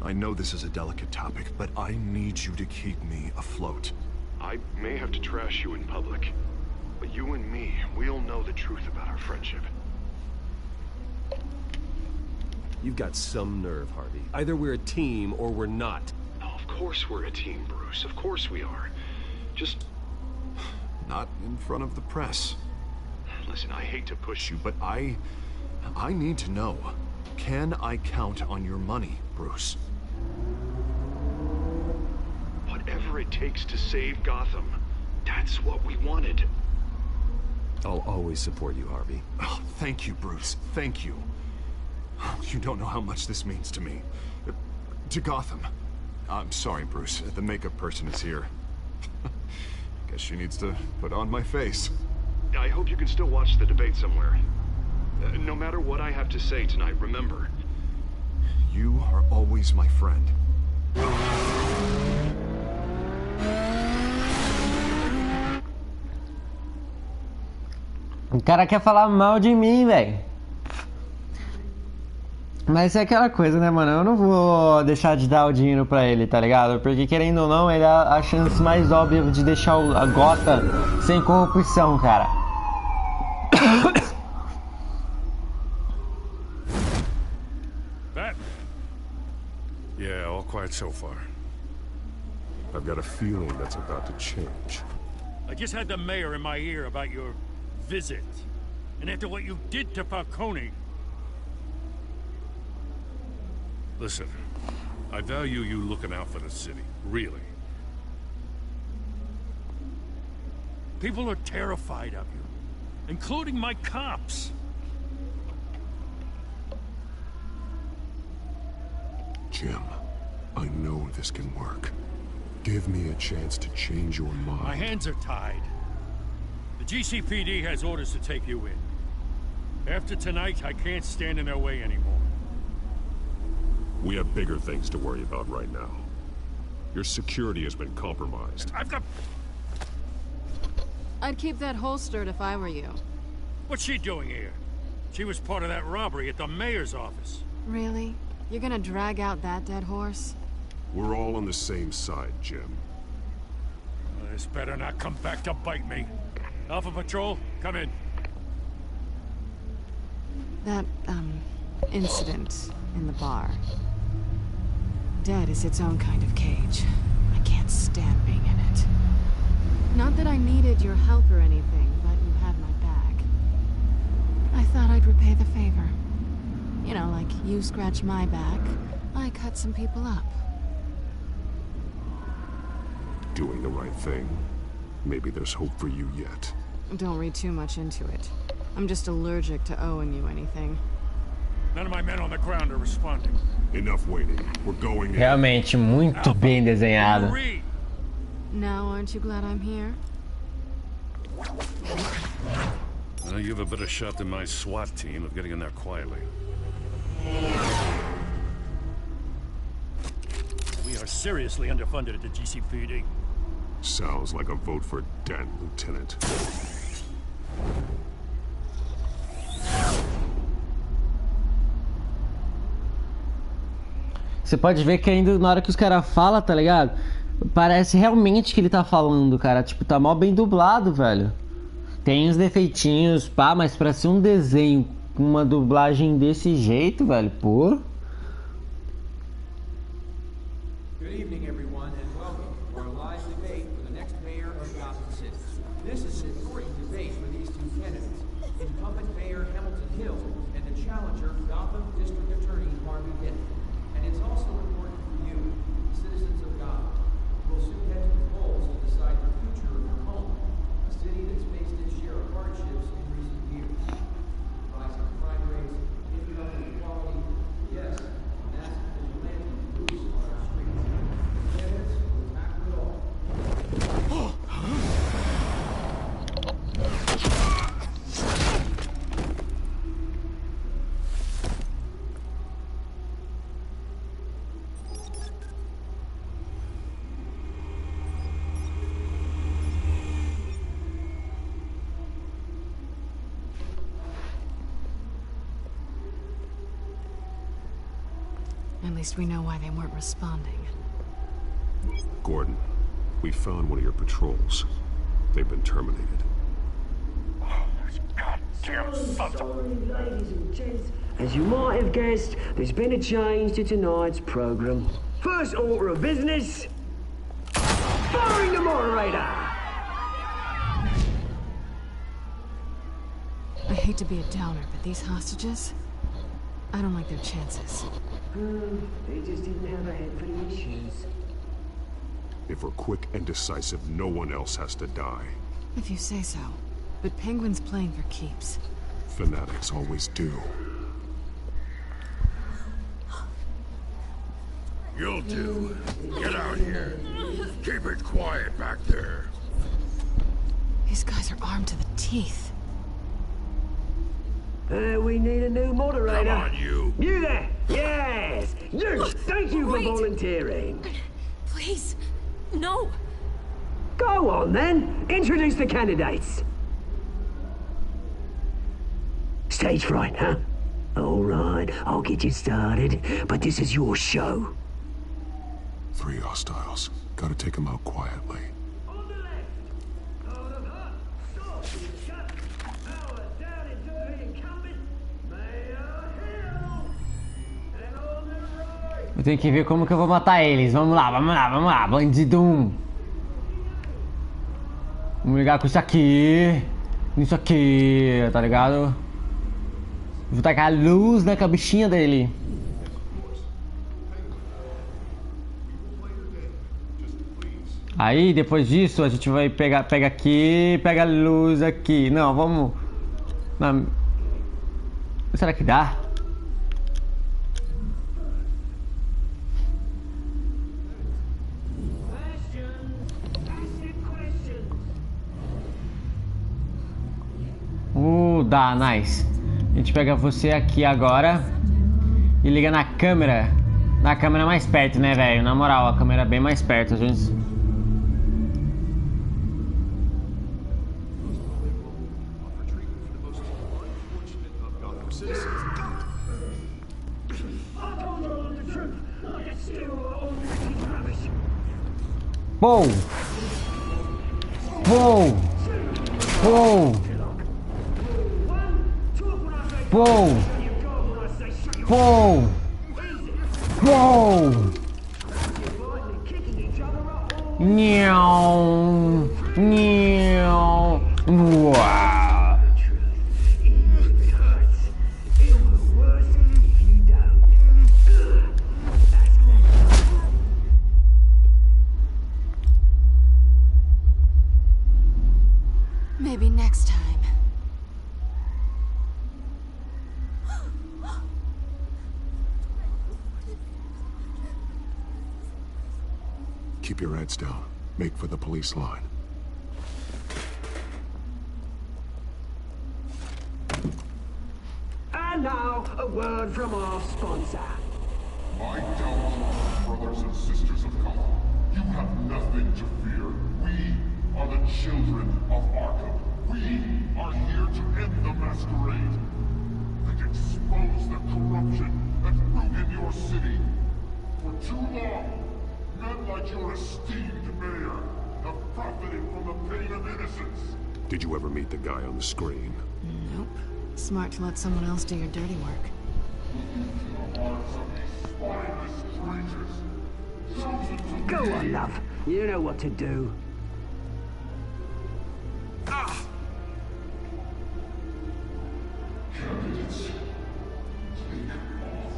S4: I know this is a delicate topic, but I need you to keep me afloat. I may have to trash you in public, but you and me, we'll know the truth about our friendship.
S1: You've got some nerve, Harvey. Either we're a team or we're not.
S4: Oh, of course we're a team, Bruce. Of course we are. Just not in front of the press. Listen, I hate to push you, but I need to know. Can I count on your money, Bruce? Whatever it takes to save Gotham, that's what we wanted.
S1: I'll always support you, Harvey.
S4: Oh, thank you, Bruce. Thank you. You don't know how much this means to me. To Gotham. I'm sorry, Bruce. The makeup person is here. Guess she needs to put on my face. I hope you can still watch the debate somewhere. No matter what I have to say tonight, remember, you are always my friend.
S2: O cara quer falar mal de mim, velho. Mas é aquela coisa, né, mano? Eu não vou deixar de dar o dinheiro pra ele, tá ligado? Porque, querendo ou não, ele é a chance mais óbvia de deixar a Gotham sem corrupção, cara.
S6: Batman. Yeah, all quiet so far.
S1: I've got a feeling that's about to change.
S6: I just had the mayor in my ear about your visit. And after what you did to Falcone... Listen, I value you looking out for the city, really. People are terrified of you, including my cops.
S1: Jim, I know this can work. Give me a chance to change your mind.
S6: My hands are tied. The GCPD has orders to take you in. After tonight, I can't stand in their way anymore.
S1: We have bigger things to worry about right now. Your security has been compromised.
S6: I've got...
S7: I'd keep that holstered if I were you.
S6: What's she doing here? She was part of that robbery at the mayor's office.
S7: Really? You're gonna drag out that dead horse?
S1: We're all on the same side, Jim.
S6: This better not come back to bite me. Alpha Patrol, come in.
S7: That, incident in the bar. Dead is its own kind of cage. I can't stand being in it. Not that I needed your help or anything, but you had my back. I thought I'd repay the favor. You know, like you scratch my back, I cut some people up.
S1: Doing the right thing. Maybe there's hope for you yet.
S7: Don't read too much into it. I'm just allergic to owing you anything.
S6: None of my men on the ground are responding.
S1: Enough waiting. We're going in.
S2: Realmente muito bem desenhado.
S7: Now, aren't you glad I'm here?
S6: Well, you have a better shot than my SWAT team of getting in there quietly. We are seriously underfunded at the GCPD.
S1: Sounds like a vote for Dent, Lieutenant.
S2: Você pode ver que ainda na hora que os caras falam, tá ligado? Parece realmente que ele tá falando, cara. Tipo, tá mal bem dublado, velho. Tem uns defeitinhos, pá, mas pra ser um desenho com uma dublagem desse jeito, velho, pô.
S20: Good evening, everyone, and welcome to our live debate for the next mayor of Gotham City. This is an important debate for these two candidates, incumbent Mayor Hamilton Hill and the challenger, Gotham District Attorney Harvey Dent. And it's also important for you, citizens of Gotham, who will soon head to the polls to decide the future of your home, a city that's faced its share of hardships in recent years. Rising crime rates, income inequality, yes, massive vigilante loose on our streets. Candidates will tackle it all.
S7: At least we know why they weren't responding.
S1: Gordon, we found one of your patrols. They've been terminated.
S10: Goddamn sons of...
S3: Ladies and gents, as you might have guessed, there's been a change to tonight's program. First order of business, firing the moderator!
S7: I hate to be a downer, but these hostages, I don't like their chances.
S3: They just didn't have a head for the issues.
S1: If we're quick and decisive, no one else has to die.
S7: If you say so. But Penguin's playing for keeps.
S1: Fanatics always do.
S10: You'll do. Get out here. Keep it quiet back there.
S7: These guys are armed to the teeth.
S3: We need a new moderator.
S10: Come on, you.
S3: You there! Yes! You! Thank you for volunteering.
S5: Please, no.
S3: Go on, then. Introduce the candidates. Stage fright, huh? All right, I'll get you started, but this is your show.
S1: 3 hostiles. Gotta take them out quietly.
S2: Eu tenho que ver como que eu vou matar eles. Vamos lá, vamos lá, vamos lá. Bandido 1. Vamos ligar com isso aqui. Isso aqui, tá ligado? Vou tacar a luz na cabecinha dele. Aí, depois disso, a gente vai pega aqui, pega a luz aqui. Não, vamos... Não. Será que dá? Dá, nice. A gente pega você aqui agora e liga na câmera. Na câmera mais perto, né, velho? Na moral, a câmera é bem mais perto, a gente... Pou! Pou! Pou! Pou! Pou! Pou! Nhau! Nhau! Uau!
S7: Maybe next time.
S1: Keep your heads down. Make for the police line.
S3: And now, a word from our sponsor.
S21: My downfall, brothers and sisters of Gotham. You have nothing to fear. We are the children of Arkham. We are here to end the masquerade and expose the corruption that ruined your city. For too long, men like your esteemed mayor have profited from the pain of innocence.
S1: Did you ever meet the guy on the screen?
S7: Nope. Smart to let someone else do your dirty work.
S3: Go on, love. You know what to do.
S21: Candidates, take off.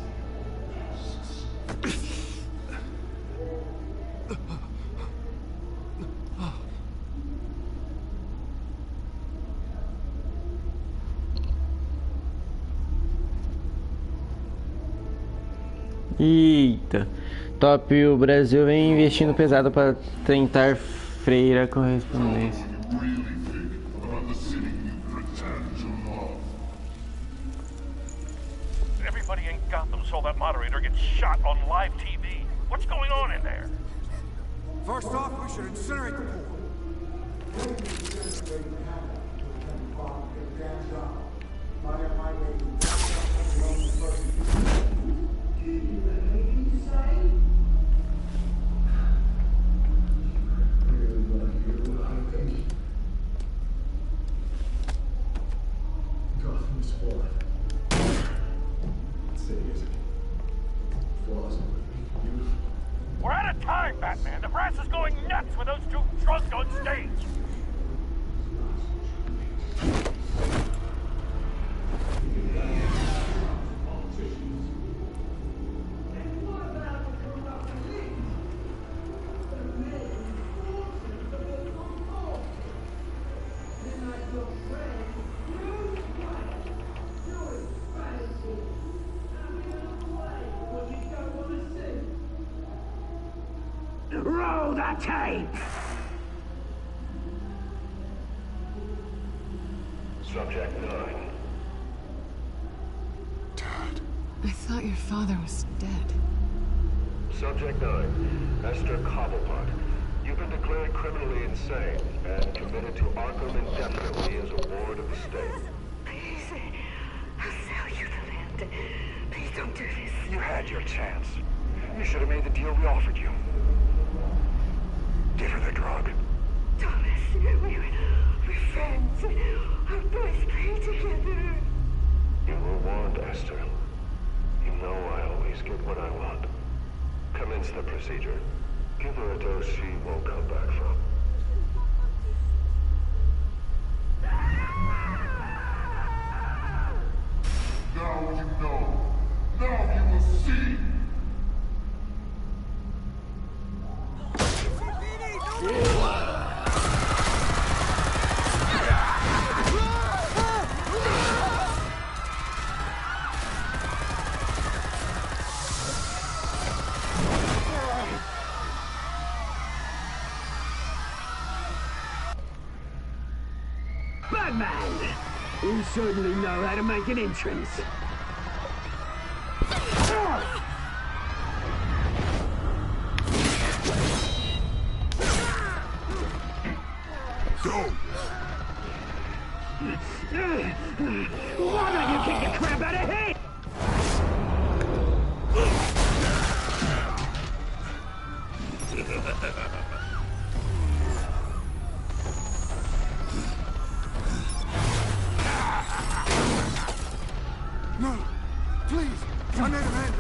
S2: Eita, top, o Brasil vem investindo pesado para tentar frear a correspondência.
S10: Everybody in Gotham saw that moderator get shot on live TV. What's going on in there?
S18: First off, we should incinerate the pool.
S9: Gotham's flawed. City isn't. Flaws are what make it beautiful.
S11: We're out of time, Batman. The brass is going nuts with those two drunks on stage.
S3: Roll the tape!
S21: Subject 9.
S7: I thought your father was dead.
S21: Subject 9. Esther Cobblepot. You've been declared criminally insane and committed to Arkham indefinitely as a ward of the state.
S3: Please, I'll sell you the land. Please don't do this.
S4: You had your chance. You should have made the deal we offered you. Give her the drug.
S3: Thomas, we're friends. Our boys play together.
S21: You were warned, Esther. You know I always get what I want. Commence the procedure. Give her a dose she won't come back from. Now you know. Now you will see.
S3: Batman! You certainly know how to make an entrance.
S21: Go!
S3: Why don't you kick the crap out of him?
S17: No, please, I made an end.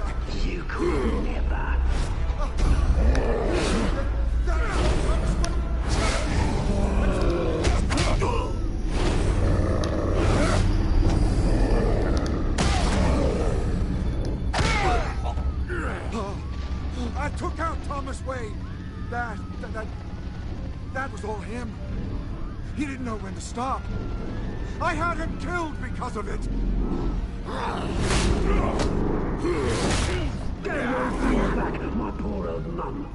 S3: You could never.
S17: I took out Thomas Wayne. That was all him. He didn't know when to stop. I had him killed because of it.
S3: Bring back my poor old mum.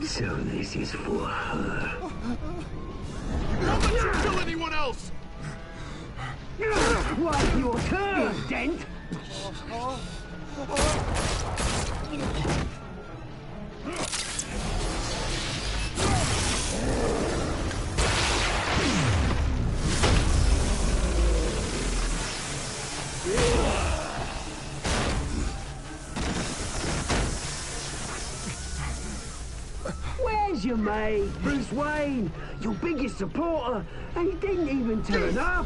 S3: So this is for her.
S21: Don't let you kill anyone else!
S3: What's your turn, Dent? Where's your mate, Bruce Wayne? Your biggest supporter, and he didn't even turn up.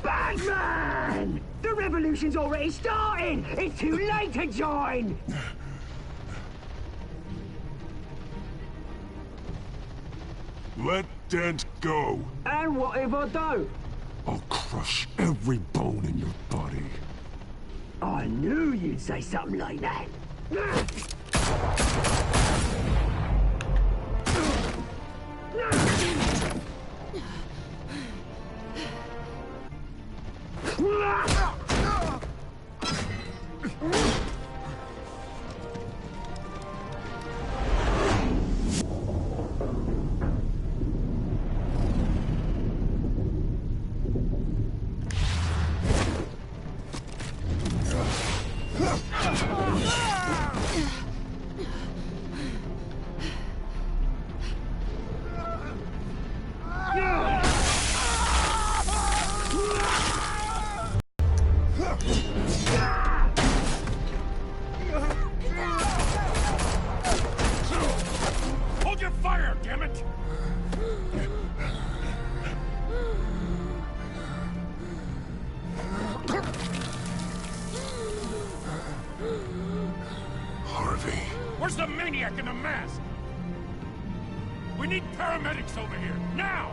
S3: Batman! The revolution's already starting! It's too late to join!
S21: Let Dent go.
S3: And what if I don't?
S21: I'll crush every bone in your body.
S3: I knew you'd say something like that.
S6: it!
S4: Harvey.
S6: Where's the maniac in the mask? We need paramedics over here, now!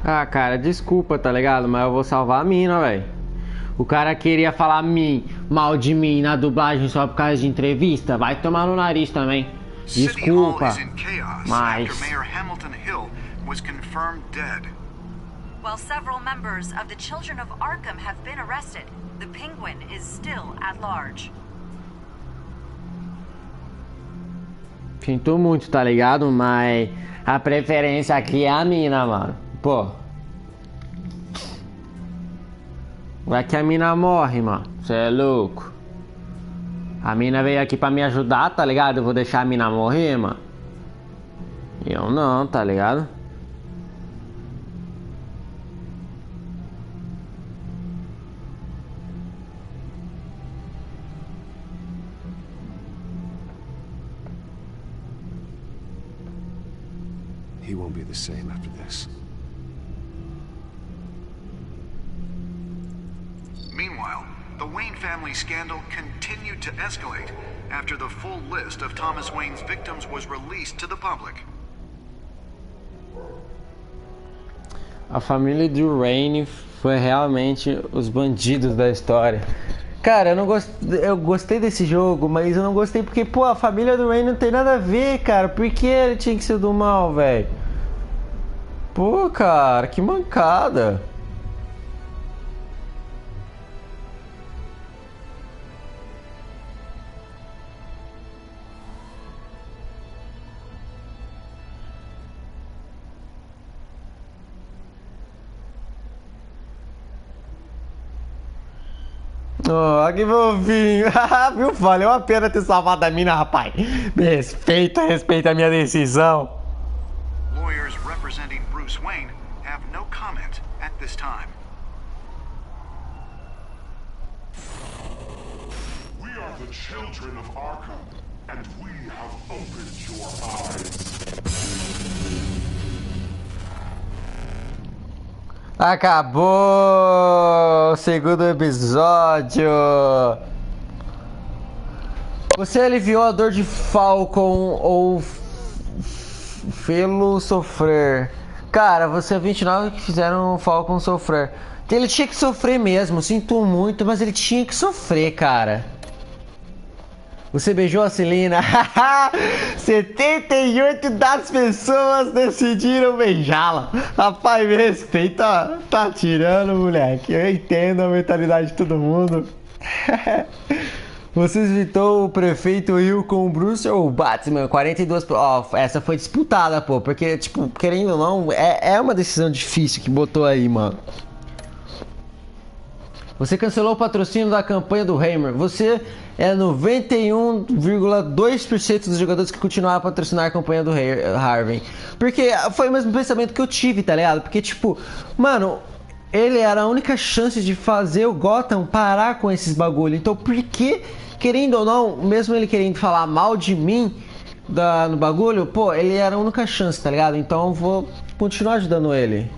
S2: Ah, cara, desculpa, tá ligado? Mas eu vou salvar a mina, velho. O cara queria falar mal de mim na dublagem só por causa de entrevista. Vai tomar no nariz também. Desculpa. Mas...
S19: While several members of the Children of Arkham have been arrested, the Penguin is still at large.
S2: Sinto muito, tá ligado? Mas a preferência aqui é a mina, mano. Pô. Vai que a mina morre, mano. Cê é louco. A mina veio aqui pra me ajudar, tá ligado? Eu vou deixar a mina morrer, mano. Eu não, tá ligado?
S1: He won't be the same after this.
S14: Meanwhile, the Wayne family scandal continued to escalate after the full list of Thomas Wayne's victims was released to the public.
S2: A família de Wayne foi realmente os bandidos da história. Cara, eu gostei desse jogo, mas eu não gostei porque, pô, a família do Wayne não tem nada a ver, cara. Por que ele tinha que ser do mal, velho? Pô, cara, que mancada. Oh, que fofinho. Viu? Valeu a pena ter salvado a mina, rapaz. Respeita a minha decisão.
S14: Lawyers representing Bruce Wayne have no comment at this time.
S21: We are the children of Arkham, and we have opened your eyes.
S2: Acabou o segundo episódio. Você aliviou a dor de Falcon ou fê-lo sofrer? Cara, você é 29 que fizeram o Falcon sofrer. Ele tinha que sofrer mesmo, sinto muito, mas ele tinha que sofrer, cara. Você beijou a Celina? 78 das pessoas decidiram beijá-la. Rapaz, me respeita. Tá tirando, moleque. Eu entendo a mentalidade de todo mundo. Você visitou o prefeito Hill com o Bruce ou o Batman? 42... Ó, essa foi disputada, pô. Porque, tipo, querendo ou não, é uma decisão difícil que botou aí, mano. Você cancelou o patrocínio da campanha do Hammer. Você é 91,2% dos jogadores que continuaram a patrocinar a campanha do Harvey. Porque foi o mesmo pensamento que eu tive, tá ligado? Porque, tipo, mano, ele era a única chance de fazer o Gotham parar com esses bagulho. Então, por que, querendo ou não, mesmo ele querendo falar mal de mim no bagulho, pô, ele era a única chance, tá ligado? Então eu vou continuar ajudando ele.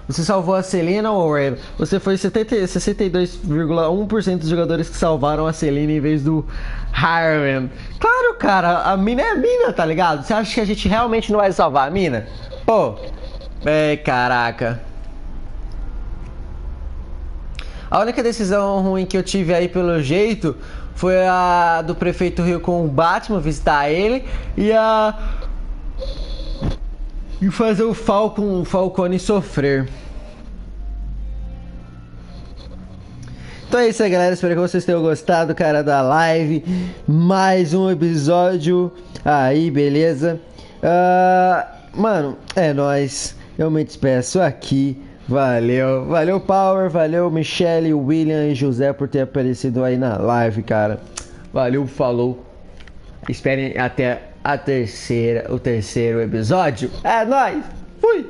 S2: Você salvou a Selina ou o Ray? Você foi 62,1% dos jogadores que salvaram a Selina em vez do Harvey. Claro, cara, a mina é a mina, tá ligado? Você acha que a gente realmente não vai salvar a mina? Pô, caraca. A única decisão ruim que eu tive aí, pelo jeito, foi a do prefeito Rio com o Batman, visitar ele, e fazer o Falcone sofrer. Então é isso aí, galera. Espero que vocês tenham gostado, cara, da live. Mais um episódio aí, beleza? Mano, é nóis. Eu me despeço aqui. Valeu. Valeu, Power. Valeu, Michelle, William e José por ter aparecido aí na live, cara. Valeu, falou. Esperem até o terceiro episódio. É nóis! Fui!